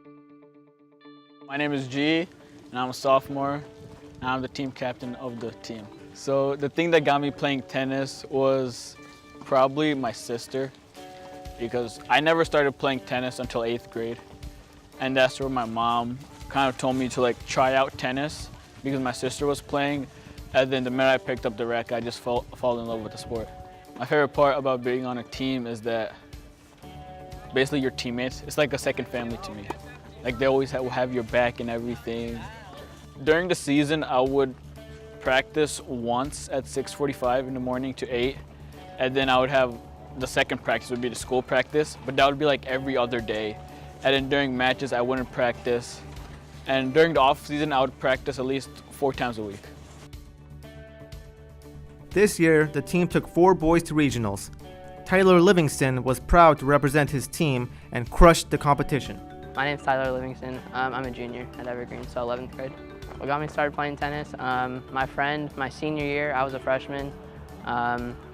My name is G, and I'm a sophomore, and I'm the team captain of the team. So the thing that got me playing tennis was probably my sister, because I never started playing tennis until 8th grade. And that's where my mom kind of told me to like try out tennis because my sister was playing. And then the minute I picked up the racket, I just fall in love with the sport. My favorite part about being on a team is that basically your teammates, it's like a second family to me. Like they always have your back and everything. During the season, I would practice once at 6:45 in the morning to 8. And then I would have the second practice would be the school practice, but that would be like every other day. And then during matches, I wouldn't practice. And during the off season, I would practice at least 4 times a week. This year, the team took 4 boys to regionals. Tyler Livingston was proud to represent his team and crushed the competition. My name's Tyler Livingston. I'm a junior at Evergreen, so 11th grade. What got me started playing tennis? My friend, my senior year, I was a freshman.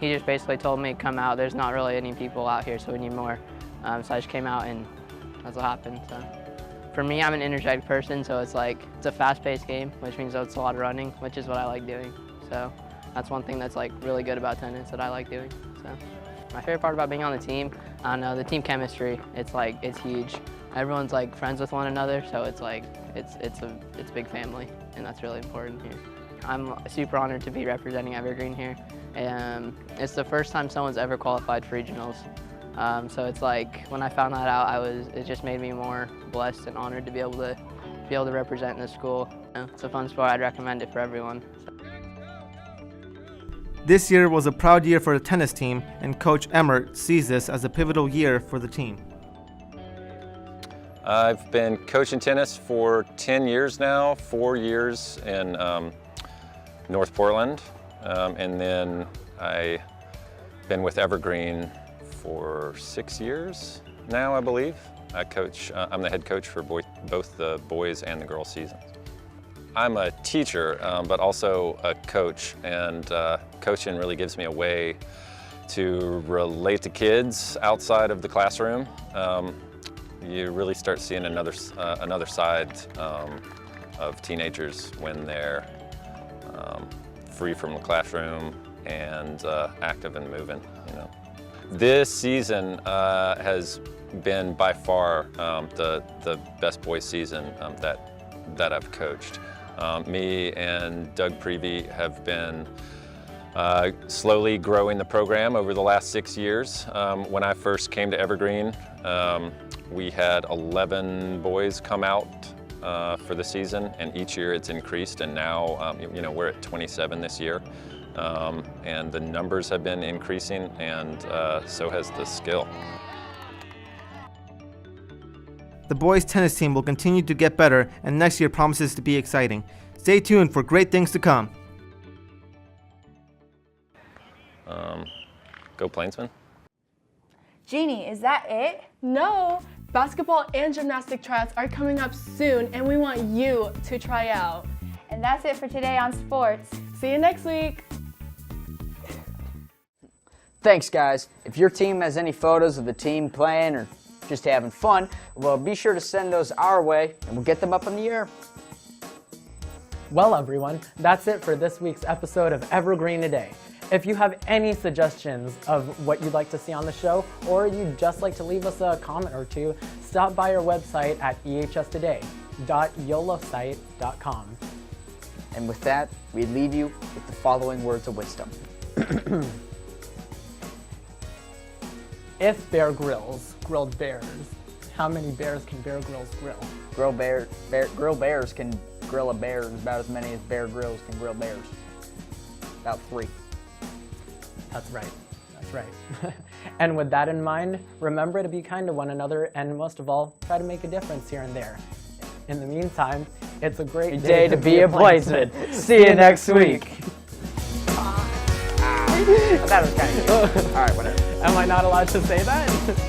He just basically told me, come out, there's not really any people out here, so we need more. So I just came out and that's what happened. So for me, I'm an energetic person, so it's a fast-paced game, which means it's a lot of running, which is what I like doing. So that's one thing that's like really good about tennis that I like doing. So my favorite part about being on the team, I don't know, the team chemistry. It's huge. Everyone's like friends with one another, so it's a big family, and that's really important here. I'm super honored to be representing Evergreen here. It's the first time someone's ever qualified for regionals. So it's like when I found that out, it just made me more blessed and honored to be able to represent in the school. It's a fun sport. I'd recommend it for everyone. This year was a proud year for the tennis team, and Coach Emmert sees this as a pivotal year for the team. I've been coaching tennis for 10 years now, 4 years in North Portland, and then I've been with Evergreen for 6 years now, I believe. I'm the head coach for both the boys and the girls seasons. I'm a teacher, but also a coach, and coaching really gives me a way to relate to kids outside of the classroom. You really start seeing another side of teenagers when they're free from the classroom and active and moving, you know. This season has been by far the best boys season that I've coached. Me and Doug Prevey have been slowly growing the program over the last 6 years. When I first came to Evergreen, we had 11 boys come out for the season, and each year it's increased, and now we're at 27 this year. And the numbers have been increasing, and so has the skill. The boys tennis team will continue to get better, and next year promises to be exciting. Stay tuned for great things to come. Go Plainsmen. Jeannie, is that it? No, basketball and gymnastic tryouts are coming up soon, and we want you to try out. And that's it for today on sports. See you next week. Thanks, guys. If your team has any photos of the team playing or just having fun, well, be sure to send those our way, and we'll get them up in the air. Well, everyone, that's it for this week's episode of Evergreen Today. If you have any suggestions of what you'd like to see on the show, or you'd just like to leave us a comment or two, stop by our website at ehstoday.yolosite.com. And with that, we leave you with the following words of wisdom. If Bear Grylls grilled bears, how many bears can Bear Grylls grill? Grill bears can grill a bear about as many as Bear Grylls can grill bears. About 3. That's right. That's right. And with that in mind, remember to be kind to one another, and most of all, try to make a difference here and there. In the meantime, it's a great day to be a Plainsman. See you next week. Bye. That was kind of cute. All right, whatever. Am I not allowed to say that?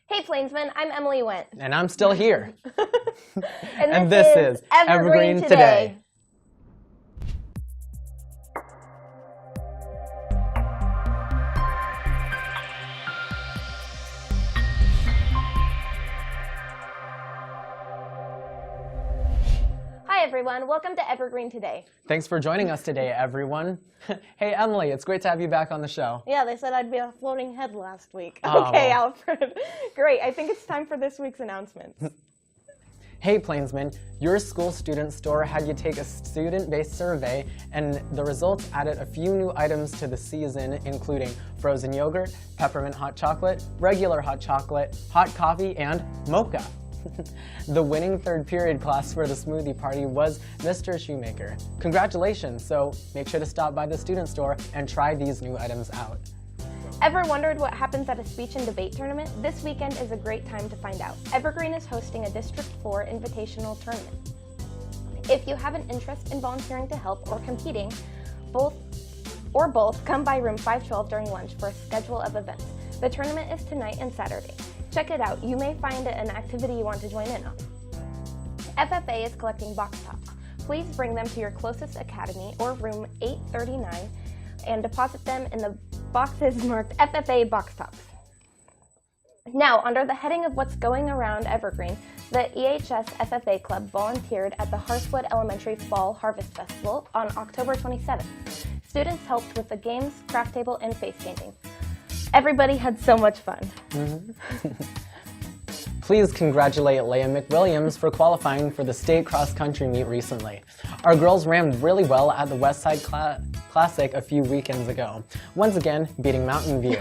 Hey Plainsmen, I'm Emily Went. And I'm still here. And this is Evergreen Today. Hi everyone, welcome to Evergreen Today. Thanks for joining us today, everyone. Hey Emily, it's great to have you back on the show. Yeah, they said I'd be a floating head last week. Oh, Okay, well. Alfred. Great, I think it's time for this week's announcements. Hey Plainsmen, your school student store had you take a student-based survey, and the results added a few new items to the season, including frozen yogurt, peppermint hot chocolate, regular hot chocolate, hot coffee, and mocha. The winning third period class for the smoothie party was Mr. Shoemaker. Congratulations, so make sure to stop by the student store and try these new items out. Ever wondered what happens at a speech and debate tournament? This weekend is a great time to find out. Evergreen is hosting a District 4 invitational tournament. If you have an interest in volunteering to help or competing, both, come by room 512 during lunch for a schedule of events. The tournament is tonight and Saturday. Check it out. You may find it an activity you want to join in on. FFA is collecting box tops. Please bring them to your closest academy or room 839 and deposit them in the boxes marked FFA box tops. Now, under the heading of what's going around Evergreen, the EHS FFA Club volunteered at the Hartswood Elementary Fall Harvest Festival on October 27th. Students helped with the games, craft table, and face painting. Everybody had so much fun. Please congratulate Leia McWilliams for qualifying for the state cross-country meet recently. Our girls ran really well at the Westside Classic a few weekends ago, once again beating Mountain View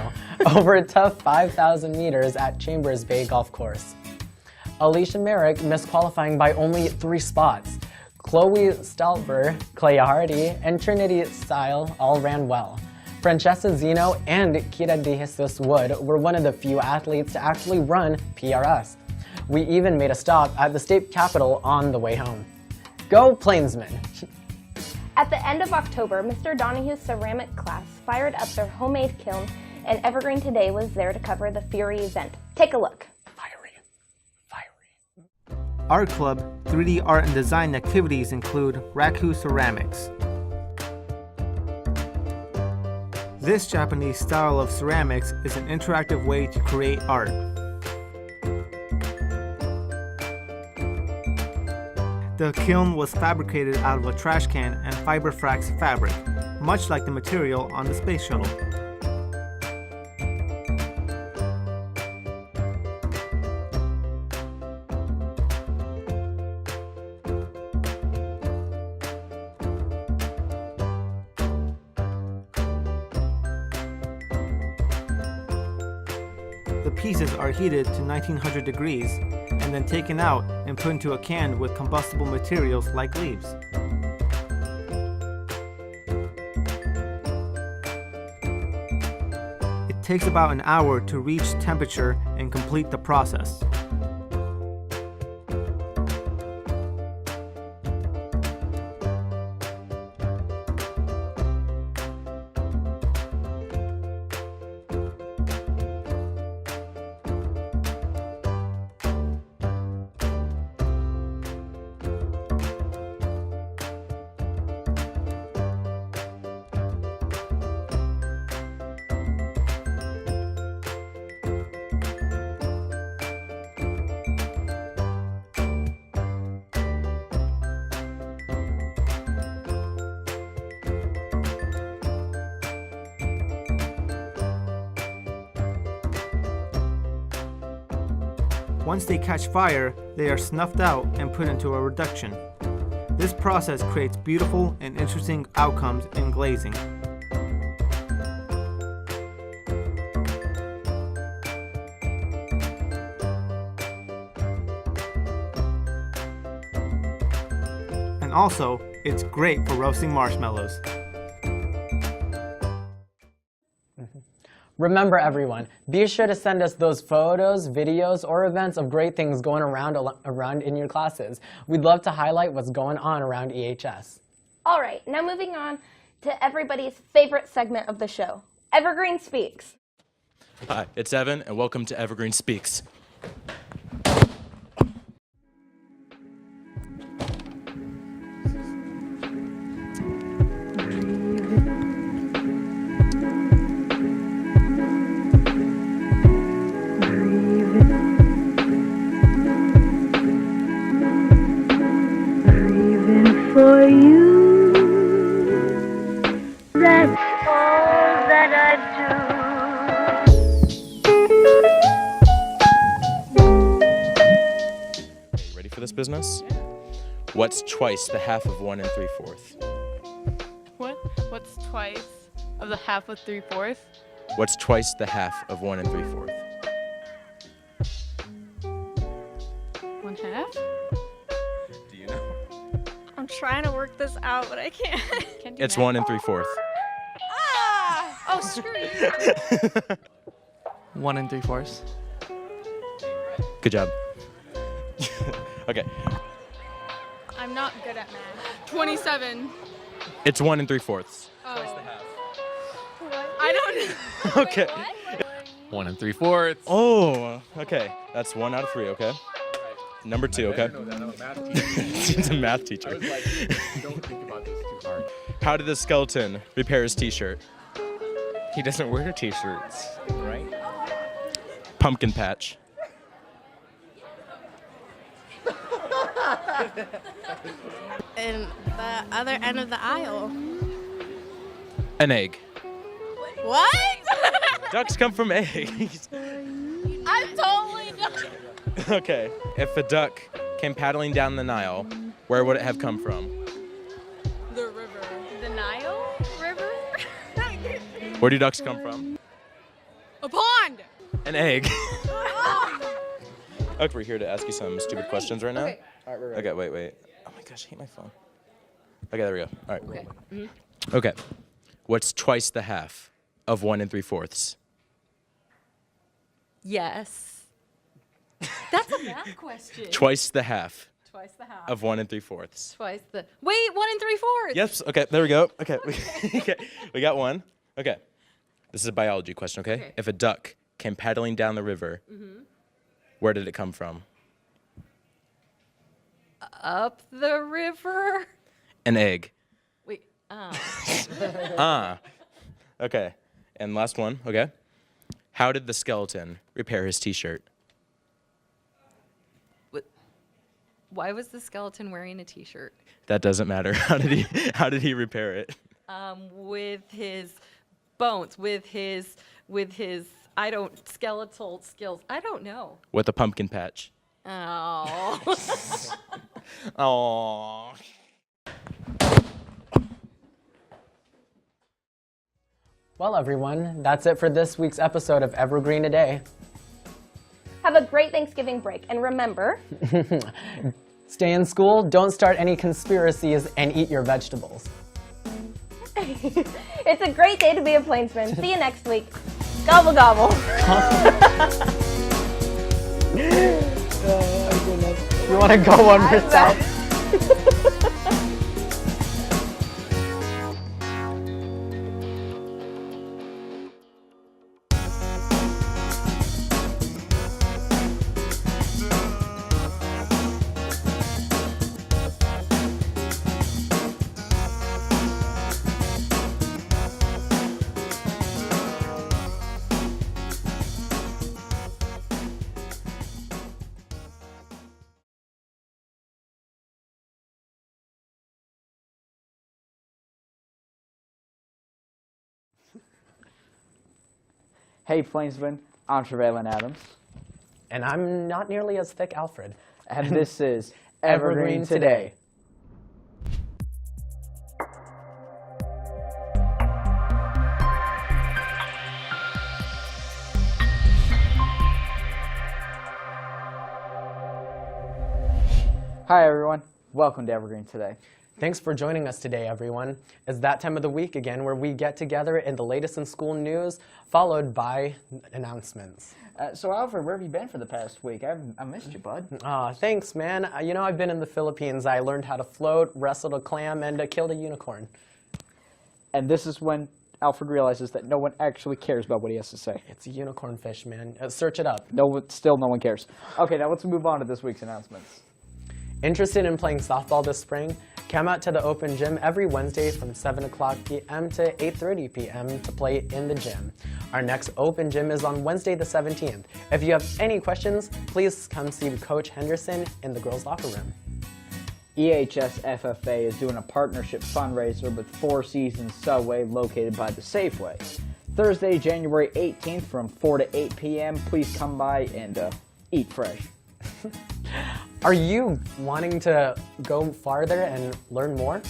over a tough 5,000 meters at Chambers Bay Golf Course. Alicia Merrick missed qualifying by only 3 spots. Chloe Stalber, Clay Hardy, and Trinity Style all ran well. Francesca Zeno and Kira De Jesus Wood were one of the few athletes to actually run PRS. We even made a stop at the state capitol on the way home. Go Plainsmen! At the end of October, Mr. Donahue's ceramic class fired up their homemade kiln, and Evergreen Today was there to cover the Fury event. Take a look. Art Club 3D art and design activities include Raku Ceramics. This Japanese style of ceramics is an interactive way to create art. The kiln was fabricated out of a trash can and Fiberfrax fabric, much like the material on the space shuttle. The pieces are heated to 1900 degrees and then taken out and put into a can with combustible materials like leaves. It takes about an hour to reach temperature and complete the process. Once they catch fire, they are snuffed out and put into a reduction. This process creates beautiful and interesting outcomes in glazing. And also, it's great for roasting marshmallows. Remember everyone, be sure to send us those photos, videos, or events of great things going around in your classes. We'd love to highlight what's going on around EHS. All right, now moving on to everybody's favorite segment of the show, Evergreen Speaks. Hi, it's Evan, and welcome to Evergreen Speaks. For you, that's all that I do. Ready for this business? What's twice the half of 1 3/4? What's twice of the half of 3/4? What's twice the half of 1 3/4? 1/2? Do you know? I'm trying to work this out, but I can't. It's 1 3/4. Ah! Oh, screw you. 1 3/4. Good job. Okay. I'm not good at math. 27. It's 1 3/4. Oh. I don't know. Okay. 1 3/4. Oh, okay. That's 1 out of 3, okay? Number 2, okay? She's a math teacher. I was like, don't think about this too hard. How did the skeleton repair his t-shirt? He doesn't wear t-shirts, right? Pumpkin patch. In the other end of the aisle. An egg. What? Ducks come from eggs. I'm totally done. Okay. If a duck came paddling down the Nile, where would it have come from? The river. The Nile River? Where do ducks come from? A pond. An egg. Okay, we're here to ask you some stupid questions right now. Okay. All right, we're ready. Okay, wait. Oh my gosh, I hate my phone. Okay, there we go. All right. Okay. Okay. What's twice the half of 1 3/4? Yes. That's a math question. Twice the half Twice the half. of 1 3/4. Twice the. Wait, 1 3/4. Yes. Okay, there we go. Okay. Okay, we got one. Okay. This is a biology question, okay? If a duck came paddling down the river, where did it come from? Up the river. An egg. Wait. Okay. And last one, okay? How did the skeleton repair his t-shirt? Why was the skeleton wearing a t-shirt? That doesn't matter. How did he repair it? With his bones, with his skeletal skills. I don't know. With a pumpkin patch. Oh. Oh. Well, everyone, that's it for this week's episode of Evergreen Today. Have a great Thanksgiving break, and remember, stay in school, don't start any conspiracies, and eat your vegetables. it's a great day to be a plainsman. See you next week. Gobble, gobble. You want to go one more time? Hey, Plainsman, I'm Trevelyan Adams. And I'm not nearly as thick, Alfred. And this is Evergreen Today. Hi everyone, welcome to Evergreen today. Thanks for joining us today, everyone. It's that time of the week again where we get together in the latest in school news, followed by announcements. So Alfred, where have you been for the past week? I missed you, bud. Thanks, man. You know, I've been in the Philippines. I learned how to float, wrestled a clam, and killed a unicorn. And this is when Alfred realizes that no one actually cares about what he has to say. It's a unicorn fish, man. Search it up. Still no one cares. Okay, now let's move on to this week's announcements. Interested in playing softball this spring? Come out to the open gym every Wednesday from 7 o'clock p.m. to 8:30 p.m. to play in the gym. Our next open gym is on Wednesday the 17th. If you have any questions, please come see Coach Henderson in the girls' locker room. EHS FFA is doing a partnership fundraiser with Four Seasons Subway located by the Safeway. Thursday, January 18th from 4 to 8 p.m. Please come by and eat fresh. Are you wanting to go farther and learn more?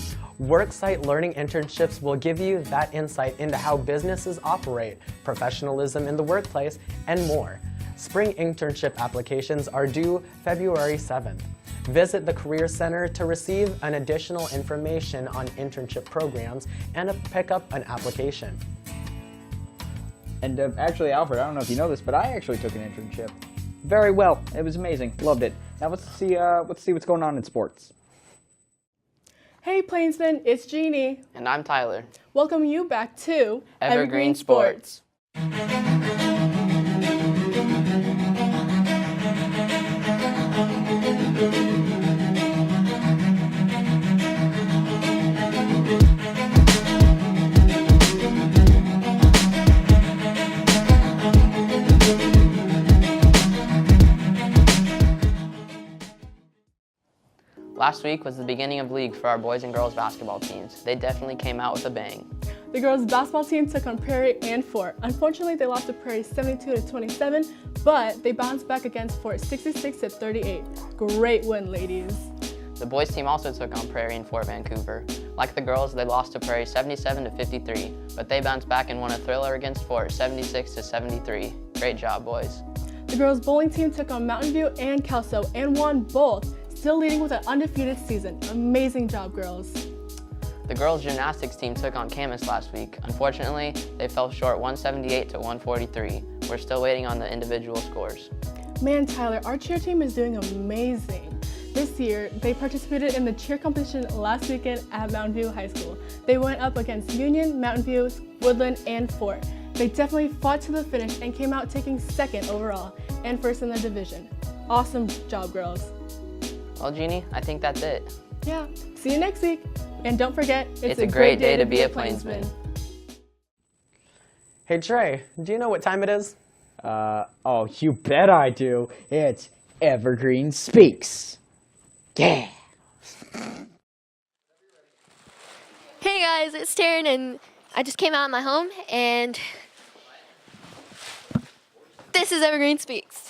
Worksite learning internships will give you that insight into how businesses operate, professionalism in the workplace, and more. Spring internship applications are due February 7th. Visit the Career Center to receive an additional information on internship programs and pick up an application. And actually, Alfred, I don't know if you know this, but I actually took an internship. Very well. It was amazing. Loved it. Now let's see what's going on in sports. Hey Plainsmen, it's Jeannie. And I'm Tyler. Welcome you back to Evergreen Sports. Last week was the beginning of league for our boys and girls basketball teams. They definitely came out with a bang. The girls basketball team took on Prairie and Fort. Unfortunately, they lost to Prairie 72-27, but they bounced back against Fort 66-38. Great win, ladies. The boys team also took on Prairie and Fort Vancouver. Like the girls, they lost to Prairie 77-53, but they bounced back and won a thriller against Fort 76-73. Great job, boys. The girls bowling team took on Mountain View and Kelso and won both, still leading with an undefeated season. Amazing job, girls. The girls gymnastics team took on Camas last week. Unfortunately, they fell short 178-143. We're still waiting on the individual scores. Man, Tyler, our cheer team is doing amazing. This year, they participated in the cheer competition last weekend at Mountain View High School. They went up against Union, Mountain View, Woodland, and Fort. They definitely fought to the finish and came out taking second overall and first in the division. Awesome job, girls. Well, Jeannie, I think that's it. Yeah, see you next week. And don't forget, it's a great day to be a Plainsman. Hey Trey, do you know what time it is? Oh, you bet I do. It's Evergreen Speaks. Yeah. Hey guys, it's Taryn, and I just came out of my home, and this is Evergreen Speaks.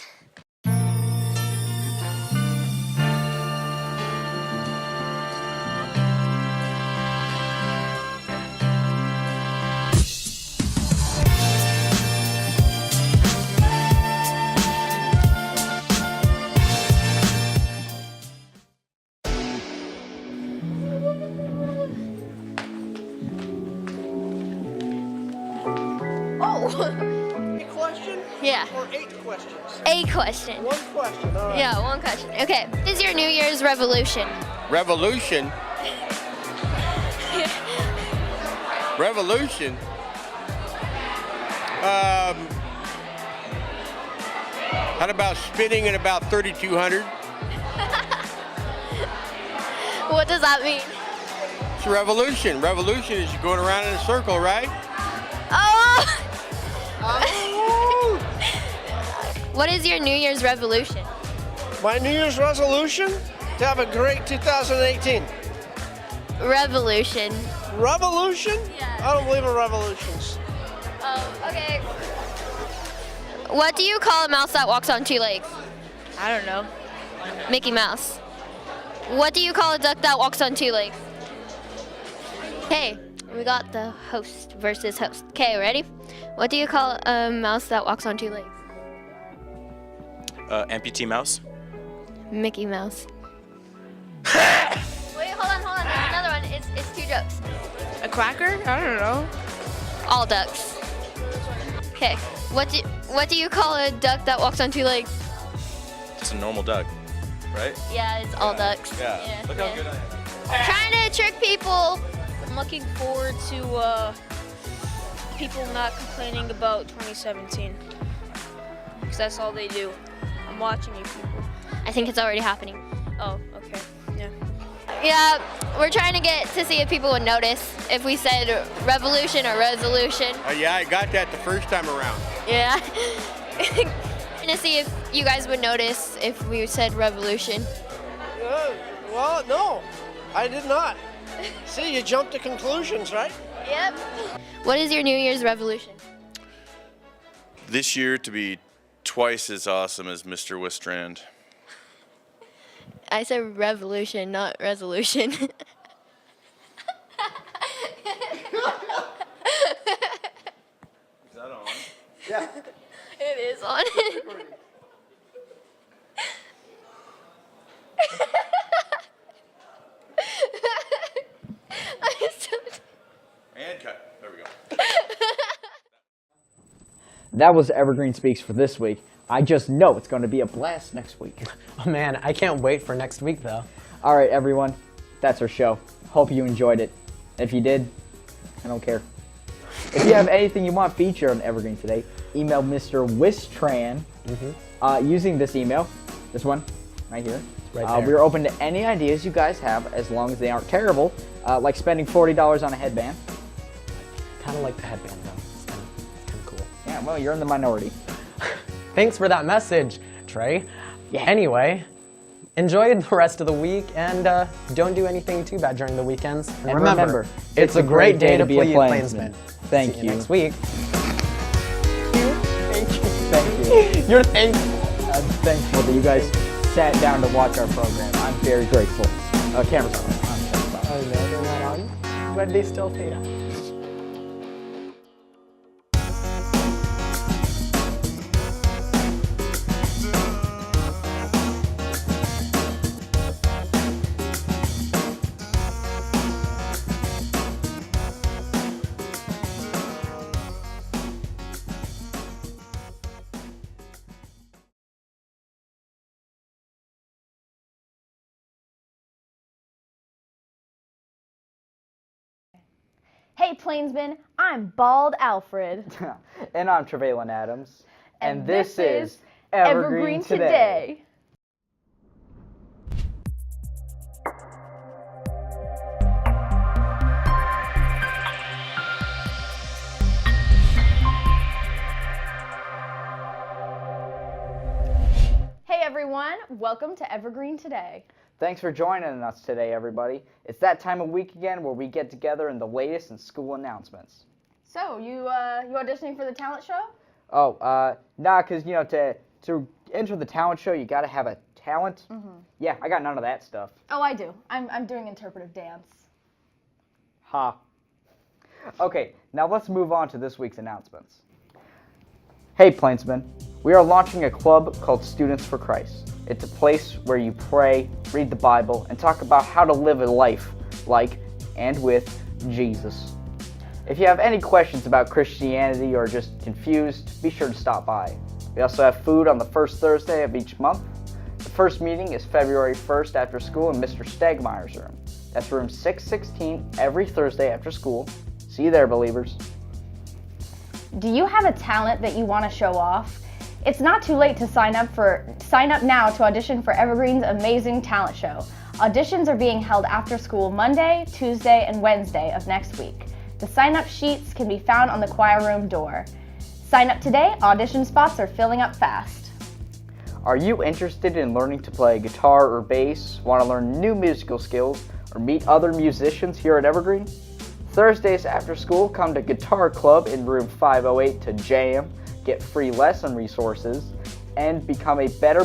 A question? Yeah. Or 8 questions? A question. One question, all right. Yeah, one question. Okay. What is your New Year's revolution? Revolution? Revolution? How about spinning at about 3,200? What does that mean? It's a revolution. Revolution is you're going around in a circle, right? Oh! What is your New Year's revolution? My New Year's resolution? To have a great 2018. Revolution. Revolution? Yeah. I don't believe in revolutions. Oh, okay. What do you call a mouse that walks on 2 legs? I don't know. Mickey Mouse. What do you call a duck that walks on 2 legs? Hey, we got the host versus host. Okay, ready? What do you call a mouse that walks on 2 legs? Amputee mouse. Mickey Mouse. quacker? I don't know. All ducks. Okay. What do you call a duck that walks on two legs? Just a normal duck, right? Yeah, it's all ducks. Yeah. Look how good I am. Trying to trick people. I'm looking forward to people not complaining about 2017. Because that's all they do. I'm watching you people. I think it's already happening. Oh, okay. Yeah. Yeah, we're trying to get to see if people would notice if we said revolution or resolution. Yeah, I got that the first time around. Yeah. Trying to see if you guys would notice if we said revolution. Well, no, I did not. See, you jumped to conclusions, right? Yep. What is your New Year's revolution? This year to be twice as awesome as Mr. Wistrand. I said revolution, not resolution. Is that on? Yeah. It is on. And cut. There we go. That was Evergreen Speaks for this week. I just know it's going to be a blast next week. Oh man, I can't wait for next week though. All right, everyone, that's our show. Hope you enjoyed it. If you did, I don't care. If you have anything you want featured on Evergreen today, email Mr. Wistran using this email, this one right here. Right there. We're open to any ideas you guys have as long as they aren't terrible, like spending $40 on a headband. Kind of like the headband though. It's kind of cool. Yeah, well, you're in the minority. Thanks for that message, Trey. Yeah. Anyway, enjoy the rest of the week and don't do anything too bad during the weekends. And remember, it's a great day to be a plainsman. Thank See you. next week. Thank you. You're thankful. I'm thankful that you guys sat down to watch our program. I'm very grateful. Cameras on. Oh no, they're not on, but they still fade out. Hey Plainsman, I'm Bald Alfred. And I'm Trevelyan Adams. And this is Evergreen Today. Hey everyone, welcome to Evergreen Today. Thanks for joining us today, everybody. It's that time of week again where we get together in the latest in school announcements. So, you auditioning for the talent show? Oh, nah, because, you know, to enter the talent show, you got to have a talent. Yeah, I got none of that stuff. Oh, I do. I'm doing interpretive dance. Ha. Okay, now let's move on to this week's announcements. Hey, Plainsmen, we are launching a club called Students for Christ. It's a place where you pray, read the Bible, and talk about how to live a life like and with Jesus. If you have any questions about Christianity or just confused, be sure to stop by. We also have food on the first Thursday of each month. The first meeting is February 1st after school in Mr. Stegmeier's room. That's room 616 every Thursday after school. See you there, believers. Do you have a talent that you want to show off? It's not too late to sign up now to audition for Evergreen's amazing talent show. Auditions are being held after school Monday, Tuesday, and Wednesday of next week. The sign-up sheets can be found on the choir room door. Sign up today, audition spots are filling up fast. Are you interested in learning to play guitar or bass, want to learn new musical skills, or meet other musicians here at Evergreen? Thursdays after school, come to Guitar Club in room 508 to jam, get free lesson resources, and become a better,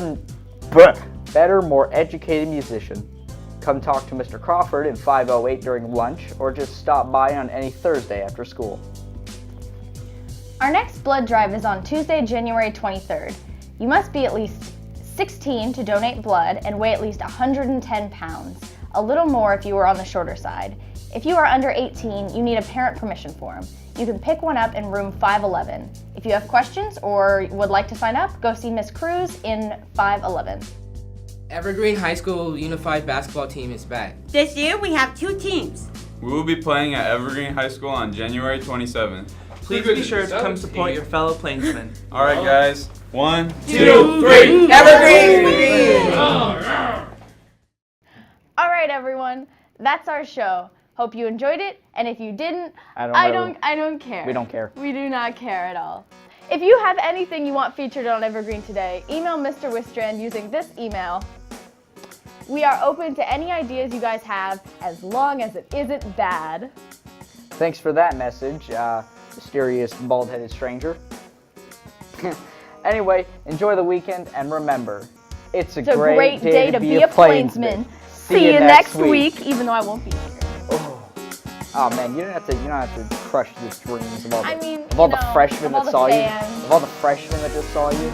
more educated musician. Come talk to Mr. Crawford in 508 during lunch, or just stop by on any Thursday after school. Our next blood drive is on Tuesday, January 23rd. You must be at least 16 to donate blood and weigh at least 110 pounds, a little more if you are on the shorter side. If you are under 18, you need a parent permission form. You can pick one up in room 511. If you have questions or would like to sign up, go see Miss Cruz in 511. Evergreen High School Unified Basketball Team is back. This year we have 2 teams. We will be playing at Evergreen High School on January 27th. Please be sure to come support your fellow Plainsmen. All right, guys. 1, 2, 3. Evergreen! All right, everyone. That's our show. Hope you enjoyed it, and if you didn't, I don't care. We don't care. We do not care at all. If you have anything you want featured on Evergreen today, email Mr. Wistrand using this email. We are open to any ideas you guys have, as long as it isn't bad. Thanks for that message, mysterious bald-headed stranger. Anyway, enjoy the weekend, and remember, it's a great day to be a Plainsman. See you next week, even though I won't be here. Oh man, you don't have to crush the dreams of all the, I mean, of all the you know, freshmen of all that the saw fans. you, of all the freshmen that just saw you.